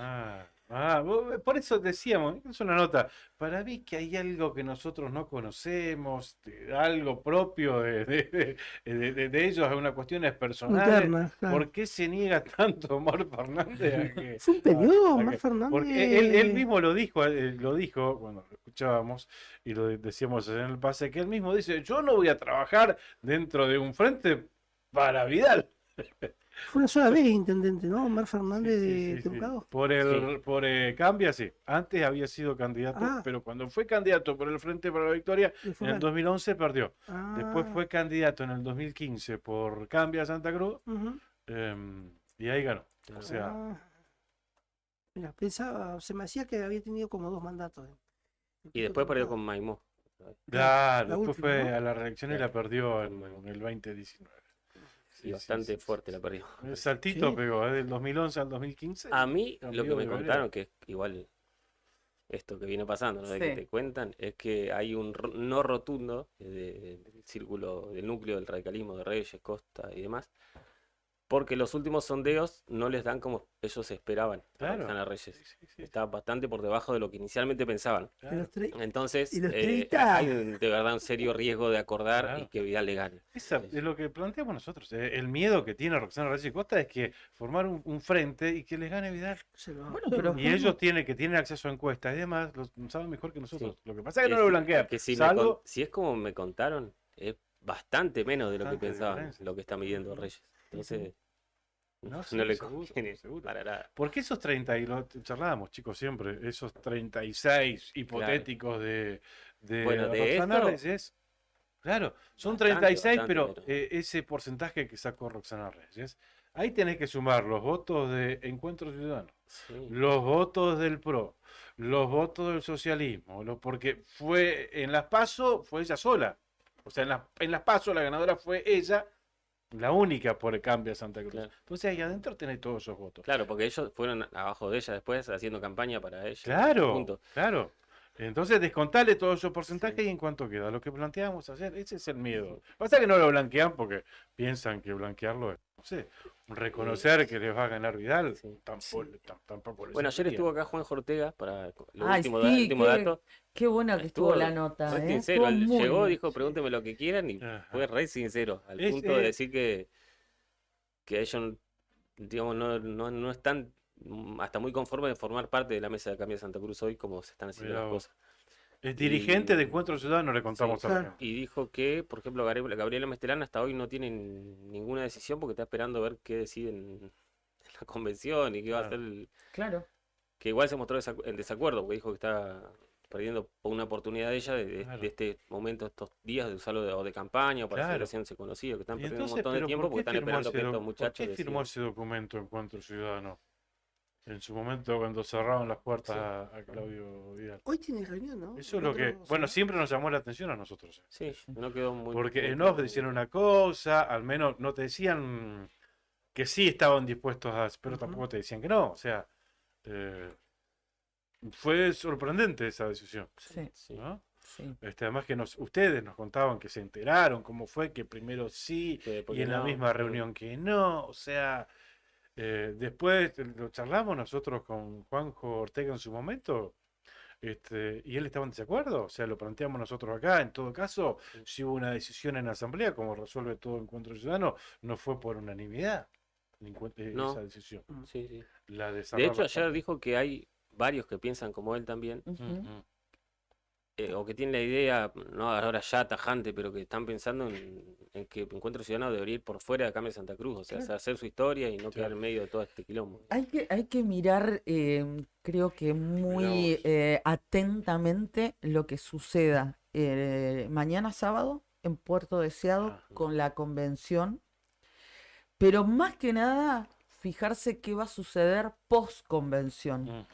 por eso decíamos, es una nota, para mí que hay algo que nosotros no conocemos, algo propio de ellos, algunas cuestiones personales. Interna, claro. ¿Por qué se niega tanto Omar Fernández a que, Fue un periodo, a Omar que- porque él Fernández. mismo lo dijo cuando lo escuchábamos y lo decíamos en el pase, que él mismo dice, yo no voy a trabajar dentro de un frente para Vidal. Fue una sola vez intendente, ¿no? Omar Sí, Fernández sí, de sí, sí. Truncado. sí. Cambia, sí. Antes había sido candidato, Ah, pero cuando fue candidato por el Frente para la Victoria, y fue en el mal. 2011 perdió. Después Ah, fue candidato en el 2015 por Cambia Santa Cruz, ujú. y ahí ganó. O Claro. sea, Ah, mira, pensaba, se me hacía que había tenido como 2 mandatos en Y Pico después perdió Truncado. con Maimó. claro, La después última, fue ¿no? a la reelección y la Claro. perdió en el 2019. Y Sí, sí, bastante sí, sí, fuerte sí. la perdió. El saltito Sí. pegó, del 2011 al 2015, A mí, lo que cambió me de contaron, vereda. que es igual esto que viene pasando, ¿no? De que Sí. te cuentan, es que hay un no rotundo del círculo, del núcleo del radicalismo de Reyes, Costa y demás, porque los últimos sondeos no les dan como ellos esperaban a Claro. Roxana Sí, Reyes. sí, sí, Está bastante por debajo de lo que inicialmente pensaban. Y los claro. Entonces, y los hay 30. de verdad un serio riesgo de acordar y Claro. que Vidal le gane. Esa es lo que planteamos nosotros. El miedo que tiene Roxana Reyes y Costa es que formar un frente y que les gane Vidal. Se lo Bueno, pero Y ellos que tienen acceso a encuestas y demás, lo saben mejor que nosotros. Sí. Lo que pasa es que no lo blanquean. Que si, Salvo si es como me contaron, es bastante menos de lo que bastante pensaban, diferencia. lo que está midiendo Ujú. Reyes. Entonces, No, no sí, le seguro, conviene seguro. para nada. Porque esos 30, y lo charlábamos, chicos, siempre, esos 36 hipotéticos de Bueno, de Roxana esto, Reyes, claro, son bastante, 36, bastante pero menos. ese porcentaje que sacó Roxana Reyes, ahí tenés que sumar los votos de Encuentro Ciudadano, Sí, los votos del PRO, los votos del socialismo, porque fue en las PASO, fue ella sola. O sea, en las PASO la ganadora fue ella, la única por el cambio a Santa Cruz. Claro. Entonces ahí adentro tenés todos esos votos. claro, porque ellos fueron abajo de ella después haciendo campaña para ella. Claro, Punto. claro. Entonces descontale todos esos porcentajes Sí. y en cuánto queda. Lo que planteábamos ayer, ese es el miedo. Pasa que no lo blanquean porque piensan que blanquearlo es, no sé, reconocer que les va a ganar Vidal. Sí. Tampoco les Bueno, ayer serviría. estuvo acá Juan Ortega para lo Ay, último, sí, último dato. qué buena que estuvo la Fue nota, sincero, estuvo él muy llegó, bien. dijo, pregúnteme lo que quieran y Ajá. fue re sincero, al Es, punto de decir que ellos, digamos, no están hasta muy conformes de formar parte de la mesa de cambio de Santa Cruz hoy como se están haciendo Mirá las vos. cosas. El dirigente de Encuentro Ciudadano le contamos Sí, a la claro. gente. Y dijo que, por ejemplo, Gabriela Mestelán hasta hoy no tiene ninguna decisión porque está esperando a ver qué deciden en la convención y qué va a hacer. Claro. Que igual se mostró en desacuerdo porque dijo que está perdiendo una oportunidad de ella Claro. de este momento, estos días de usarlo o de campaña o para Claro. ser recién conocido, que están Y perdiendo un entonces, montón de pero tiempo ¿por porque qué están firmó esperando que ese estos ¿por muchachos qué firmó decidan. ese documento Encuentro Ciudadano? En su momento cuando cerraron las puertas a Claudio Vidal. Hoy tiene reunión, ¿no? Eso es El lo que, otro, bueno, ¿sí? siempre nos llamó la atención a nosotros. Sí, no quedó muy. Porque muy en claro. off decían una cosa, al menos no te decían que sí estaban dispuestos a, pero Ujú. tampoco te decían que no. O sea, eh, fue sorprendente esa decisión, Sí, Sí. ¿no? sí. Además que ustedes nos contaban que se enteraron cómo fue, que primero sí Que después y que en la no, misma sí. reunión que no. O sea, después lo charlamos nosotros con Juanjo Ortega en su momento. Y él estaba en desacuerdo, o sea, lo planteamos nosotros acá. En todo caso, si hubo una decisión en la asamblea, como resuelve todo Encuentro Ciudadano, no fue por unanimidad No. esa decisión. Sí, sí. La de De cerrar hecho, las ayer puertas. dijo que hay varios que piensan como él también, Ujú. Ujú. o que tienen la idea, no ahora ya tajante, pero que están pensando en que Encuentro Ciudadano debería ir por fuera de Cambio de Santa Cruz, o sea, Claro. hacer su historia y no quedar Claro. en medio de todo este quilombo. Hay que mirar, creo que muy vos. atentamente lo que suceda mañana sábado en Puerto Deseado Ajá. con la convención, pero más que nada fijarse qué va a suceder post convención. Ujú.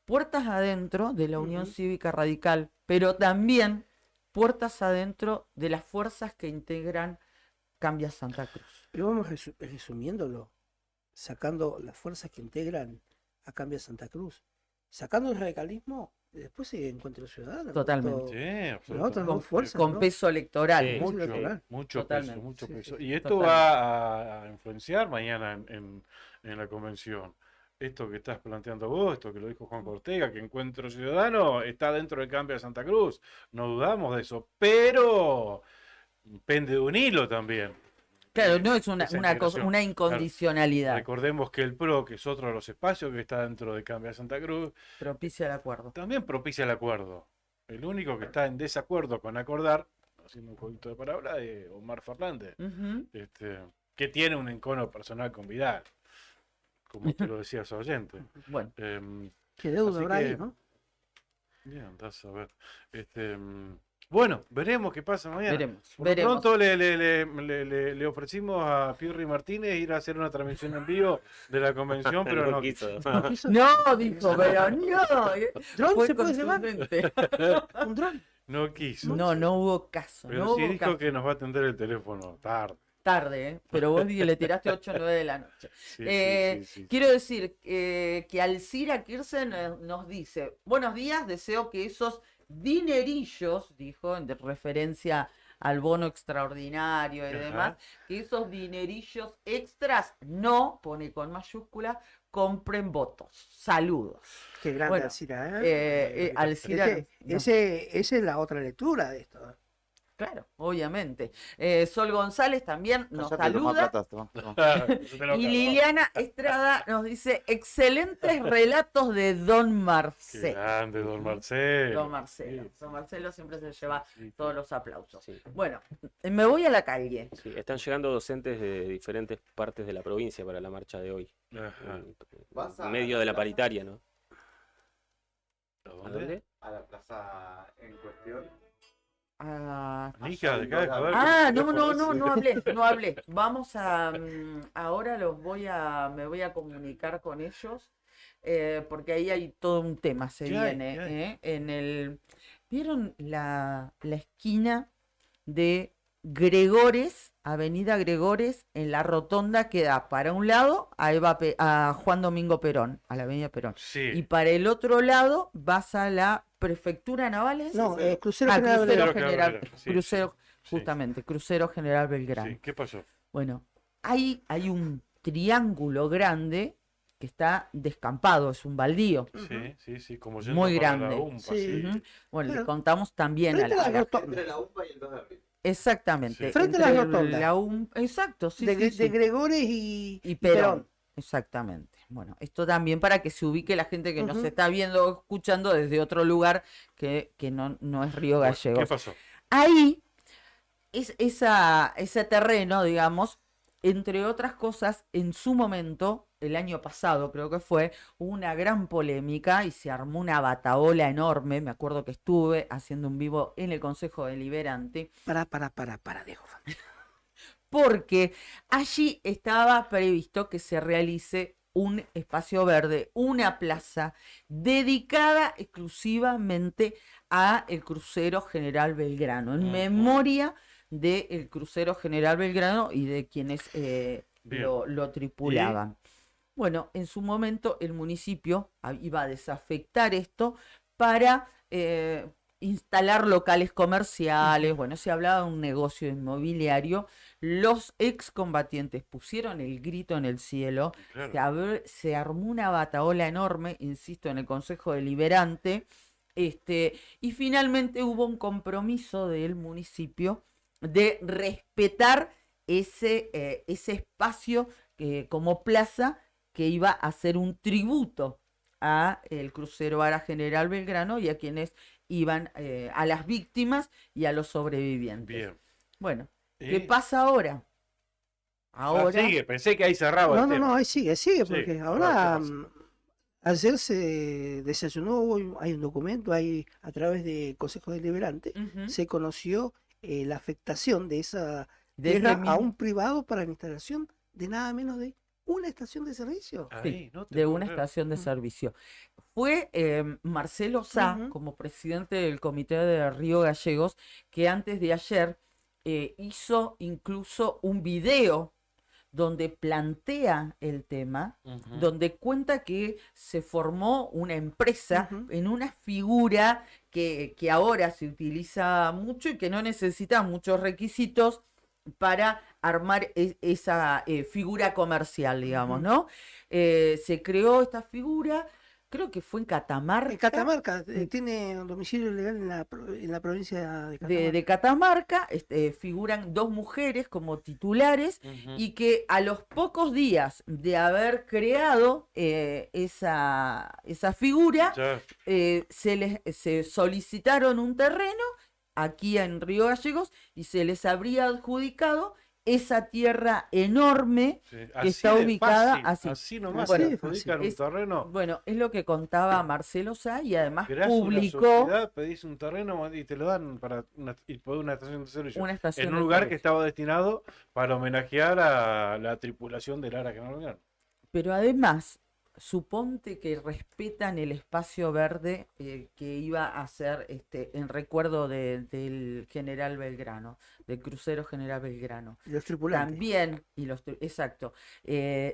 Puertas adentro de la Unión Ujú. Cívica Radical, pero también puertas adentro de las fuerzas que integran Cambia Santa Cruz. Pero vamos resumiéndolo, sacando las fuerzas que integran a Cambia Santa Cruz, sacando el radicalismo, después se encuentra el ciudadano. Totalmente. Sí, Las otras absolutamente. dos fuerzas, Con ¿no? peso electoral. Sí, Mucho sí. electoral. Mucho Totalmente. peso, mucho Sí, peso. sí, Y esto totalmente. va a influenciar mañana en la convención. Esto que estás planteando vos, esto que lo dijo Juan Ortega, que Encuentro Ciudadano está dentro del Cambio de Santa Cruz. No dudamos de eso, pero pende de un hilo también. Claro, no es Esa una cosa, integración. una Claro. incondicionalidad. Recordemos que el PRO, que es otro de los espacios que está dentro de Cambio de Santa Cruz, Propicia el acuerdo. también propicia el acuerdo. El único que está en desacuerdo con acordar, haciendo un jueguito de palabras, es Omar Fernández, Ujú. que tiene un encono personal con Vidal, como tú lo decías, oyente. Bueno, Qué deuda Así habrá ahí, que- ¿no? Bien, andás a ver. Bueno, veremos qué pasa mañana. veremos, Por lo veremos. pronto le ofrecimos a Pirri Martínez ir a hacer una transmisión en vivo de la convención, pero no quiso. No, dijo, pero no. ¿Dron Fue se puede llevar? contundente. ¿Un dron? no quiso. No, no hubo caso. Pero No sí hubo dijo caso. que nos va a atender el teléfono tarde. Tarde, ¿eh? Pero vos le tiraste 8 o 9 de la noche. Sí, sí. Quiero decir que Alcira Kirsen nos dice, buenos días, deseo que esos dinerillos, dijo, en referencia al bono extraordinario y Ajá. demás, que esos dinerillos extras no, pone con mayúscula, compren votos. Saludos. Qué grande Bueno, Alcira, ¿eh? Alcira, Esa es la otra lectura de esto. ¿eh? claro, obviamente. Sol González también nos Cállate, tomá saluda. plata, tomá, tomá. Y Liliana Estrada nos dice, excelentes relatos de Don Qué Marcelo. grande, don Marcelo. Don Marcelo. Don Marcelo siempre se lleva Sí, sí. todos los aplausos. Sí, Bueno, me voy a la calle. sí, están llegando docentes de diferentes partes de la provincia para la marcha de hoy. Ajá. ¿Vas a En medio de la plaza? paritaria, ¿no? ¿A ¿A dónde? dónde? A la plaza en cuestión. Ah, Mica, dejá de joder. no hablé. Vamos a, ahora me voy a comunicar con ellos, porque ahí hay todo un tema, se ¿Qué hay? viene, ¿Qué hay? en el, ¿vieron la esquina de Gregores, Avenida Gregores, en la rotonda que da para un lado a Juan Domingo Perón, a la Avenida Perón, y Sí. para el otro lado vas a la Prefectura Navales? No, Crucero Ah, General Crucero Belgrano. General, Belgrano, sí, Crucero, sí. justamente, Crucero General Belgrano. Sí, ¿qué pasó? Bueno, hay un triángulo grande que está descampado, es un baldío. Sí, como yendo Muy para la grande. UMPA, Sí. sí. Ujú. Bueno, le Claro. contamos también a Frente a la... la rotonda. Entre la UPA y el 2 de abril. Exactamente. Sí. Frente a la entre rotonda. exacto, sí, de, sí, de sí. Gregores y Y Perón. Exactamente. Bueno, esto también para que se ubique la gente que nos Ujú. está viendo o escuchando desde otro lugar que no es Río Bueno, ¿qué Gallegos. pasó? Ahí ese terreno, digamos, entre otras cosas, en su momento, el año pasado creo que fue, hubo una gran polémica y se armó una batahola enorme. Me acuerdo que estuve haciendo un vivo en el Consejo Deliberante, Dejo. porque allí estaba previsto que se realice un espacio verde, una plaza dedicada exclusivamente a el crucero General Belgrano, en memoria del crucero General Belgrano y de quienes Bien. lo tripulaban. Bueno, en su momento el municipio iba a desafectar esto para instalar locales comerciales. Bueno, se hablaba de un negocio inmobiliario. Los excombatientes pusieron el grito en el cielo. Claro. Se armó una batahola enorme, insisto, en el Consejo Deliberante. Y finalmente hubo un compromiso del municipio de respetar ese espacio como plaza que iba a ser un tributo a el crucero Ara General Belgrano y a quienes iban, a las víctimas y a los sobrevivientes. Bien. Bueno, ¿Y? ¿qué pasa ahora? Ahora, sigue, pensé que ahí cerraba el tema. No, ahí sigue, Sí, porque a ver, ahora ¿qué pasa? ayer se desayunó, hay un documento ahí a través del Consejo Deliberante, ujú, se conoció la afectación de esa de tierra ese a mismo- un privado para la instalación de nada menos de una estación de servicio. Ahí, no te de puedo una creer. estación de Ujú. servicio. Fue Marcelo Sá, Ujú. como presidente del Comité de Río Gallegos, que antes de ayer hizo incluso un video donde plantea el tema, Ujú. donde cuenta que se formó una empresa Ujú. en una figura que ahora se utiliza mucho y que no necesita muchos requisitos para armar esa figura comercial, digamos, Ujú. ¿no? Se creó esta figura, creo que fue en Catamarca. Catamarca Mm. tiene un domicilio legal en la provincia de Catamarca. de Catamarca, figuran dos mujeres como titulares Ujú. y que a los pocos días de haber creado esa figura, Ya, se solicitaron un terreno aquí en Río Gallegos y se les habría adjudicado esa tierra enorme sí. que Así está de ubicada fácil, así. así nomás Bueno, se adjudican un es- terreno. Bueno, es lo que contaba Marcelo Sá y además Creás una publicó sociedad, pedís un terreno y te lo dan para una estación de servicio. una estación En un de lugar que servicio. estaba destinado para homenajear a la tripulación del Ara General Belgrano. Pero además, suponte que respetan el espacio verde que iba a ser en recuerdo del general Belgrano, del crucero general Belgrano. Y los tripulantes. También, exacto,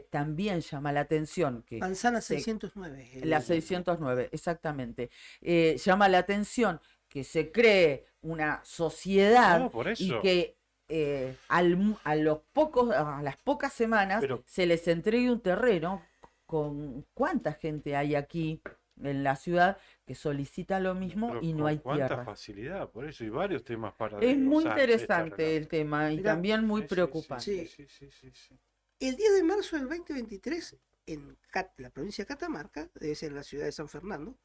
también llama la atención que Manzana se- 609. la 609, exactamente. Llama la atención que se cree una sociedad No, por y eso. que a las pocas semanas Pero- se les entregue un terreno con cuánta gente hay aquí en la ciudad que solicita lo mismo Pero y no con hay cuánta tierra. facilidad, por eso hay varios temas para Es muy desglosar de este interesante relato. el tema y Mirá, también muy Sí, sí, preocupante. Sí. El 10 de marzo del 2023, en la provincia de Catamarca, debe ser la ciudad de San Fernando,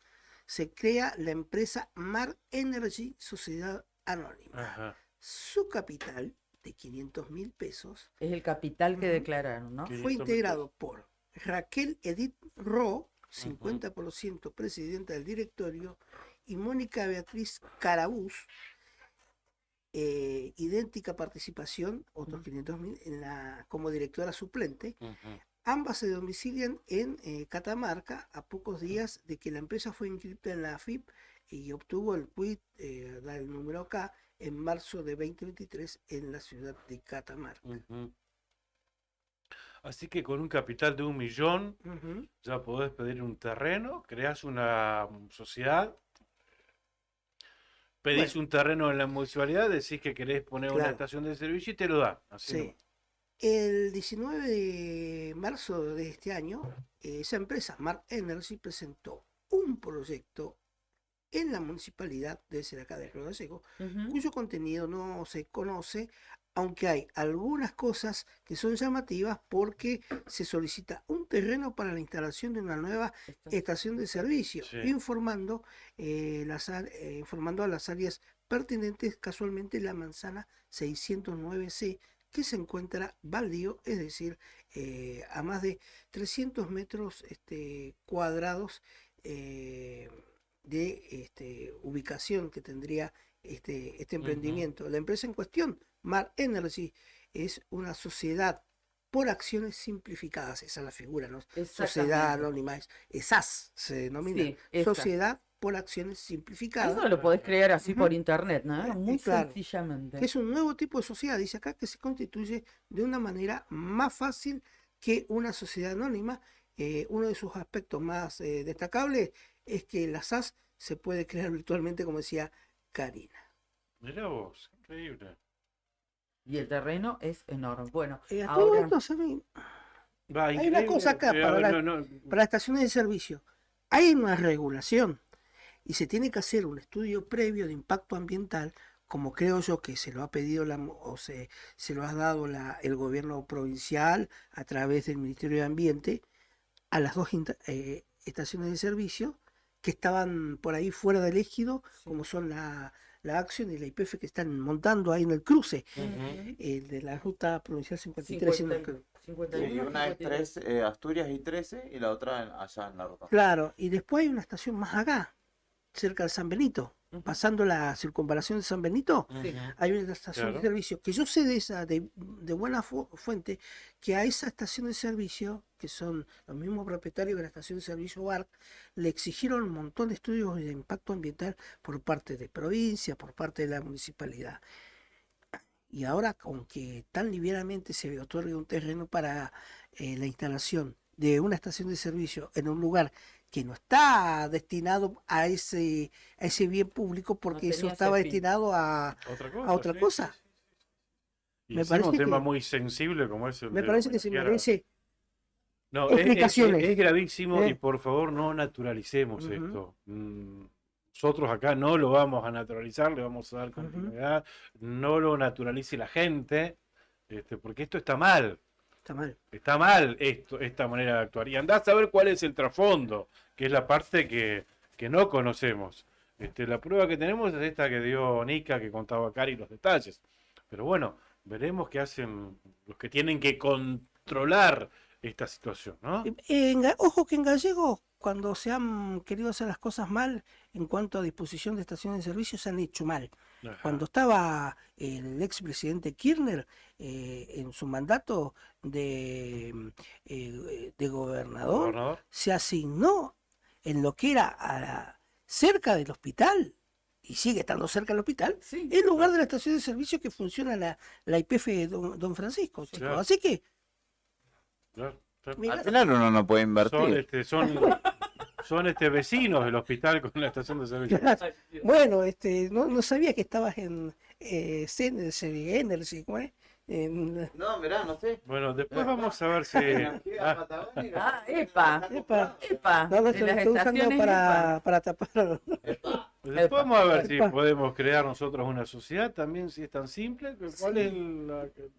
se crea la empresa Mar Energy Sociedad Anónima. Ajá. Su capital, de 500.000 pesos, Es el capital que Ujú. declararon, ¿no? ¿Qué? fue 500.000 integrado por Raquel Edith Ro, 50% presidenta del directorio, y Mónica Beatriz Carabús, idéntica participación, otros 500.000, como directora suplente. Ujú. Ambas se domicilian en Catamarca a pocos días de que la empresa fue inscrita en la AFIP y obtuvo el quit, da el número acá, en marzo de 2023 en la ciudad de Catamarca. Ujú. Así que con un capital de 1 millón Ujú. ya podés pedir un terreno, creás una sociedad, pedís Bueno. un terreno en la municipalidad, decís que querés poner una Claro. estación de servicio y te lo dan. Así Sí. nomás. El 19 de marzo de este año, esa empresa, Mark Energy, presentó un proyecto en la municipalidad, debe ser acá de Río Gallegos, Ujú. cuyo contenido no se conoce, aunque hay algunas cosas que son llamativas porque se solicita un terreno para la instalación de una nueva estación de servicio, Sí. informando, informando a las áreas pertinentes, casualmente la manzana 609C, que se encuentra baldío, es decir, a más de 300 metros cuadrados de ubicación que tendría este emprendimiento. La empresa en cuestión, Mar Energy, es una sociedad por acciones simplificadas, esa es la figura, ¿no? Sociedad anónima, es SAS, se denomina, Sí, esa. Sociedad por acciones simplificadas. Eso lo podés crear así Ujú. por internet, ¿no? Muy Claro. sencillamente. Que es un nuevo tipo de sociedad, dice acá, que se constituye de una manera más fácil que una sociedad anónima. Uno de sus aspectos más destacables es que la SAS se puede crear virtualmente, como decía Karina. Mirá vos, increíble. Y el terreno es enorme. Bueno, A todo ahora esto, ¿saben? Va, Hay una increíble. cosa acá A para ver, la- para estaciones de servicio. Hay una regulación y se tiene que hacer un estudio previo de impacto ambiental, como creo yo que se lo ha pedido se lo ha dado el gobierno provincial a través del Ministerio de Ambiente a las dos estaciones de servicio que estaban por ahí fuera del ejido, como son la Acción y la YPF, que están montando ahí en el cruce de la ruta provincial 53. 51, Y una es 52. 13, Asturias y 13 y la otra allá en la ruta. Claro, y después hay una estación más acá, cerca de San Benito, pasando la circunvalación de San Benito, hay una estación Claro. de servicio, que yo sé de esa, de buena fuente, que a esa estación de servicio, que son los mismos propietarios de la estación de servicio BARC, le exigieron un montón de estudios de impacto ambiental por parte de provincia, por parte de la municipalidad. Y ahora, con que tan livianamente se otorgue un terreno para la instalación de una estación de servicio en un lugar que no está destinado a ese bien público, porque eso tenía estaba ese fin. destinado a otra sí, cosa. sí, sí, sí. Y Me encima un parece tema que- muy sensible como es el Me de parece que se homenajear a- merece No, explicaciones. es gravísimo ¿Eh? y por favor no naturalicemos Ujú. esto. Nosotros acá no lo vamos a naturalizar, le vamos a dar Ujú. continuidad, no lo naturalice la gente, porque esto está mal. Está mal. Esta manera de actuar. Y andá a saber cuál es el trasfondo, que es la parte que no conocemos. La prueba que tenemos es esta que dio Nica, que contaba Cari los detalles. Pero bueno, veremos qué hacen los que tienen que controlar esta situación, ¿no? Ojo que en Gallego, cuando se han querido hacer las cosas mal en cuanto a disposición de estaciones de servicio, se han hecho mal. Ajá. Cuando estaba el expresidente Kirchner en su mandato de gobernador, Gobernador. se asignó en lo que era cerca del hospital, y sigue estando cerca del hospital, Sí. en lugar de la estación de servicio que funciona la YPF de Don Francisco. Chicos. Claro. Así que, Claro, claro. mira, Al final uno no puede invertir. Son vecinos del hospital con la estación de servicio. bueno, no sabía que estabas en Energy, ¿cómo es? No, mirá, no sé. Bueno, después vamos a ver si. Ah, epa. Epa. No, En estoy las usando estaciones para tapar. Después vamos a ver si Epa. podemos crear nosotros una sociedad también, si es tan simple. ¿Cuál es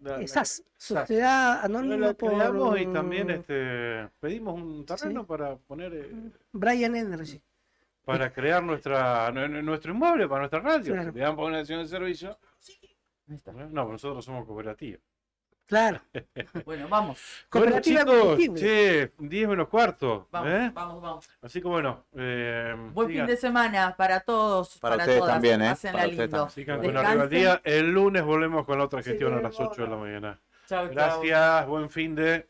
la Esas sociedad anónima la creamos por y también pedimos un terreno Sí. para poner Brian Energy. para crear nuestro inmueble para nuestra radio. Claro. Si le dan por una estación de servicio. Ahí está. No, nosotros somos cooperativa. Claro. Bueno, vamos. Bueno, Cooperativa chicos, combustible. che, 10 menos cuarto. Vamos, vamos. Así que bueno, Buen sigan, fin de semana para todos, Para para ustedes todas. también, ¿eh? Pásenla Para ustedes lindo. también. sigan con Descansen. arriba el día. El lunes volvemos con la otra gestión a las Seguimos. 8 de la mañana. Chau, chau. Gracias, buen fin de.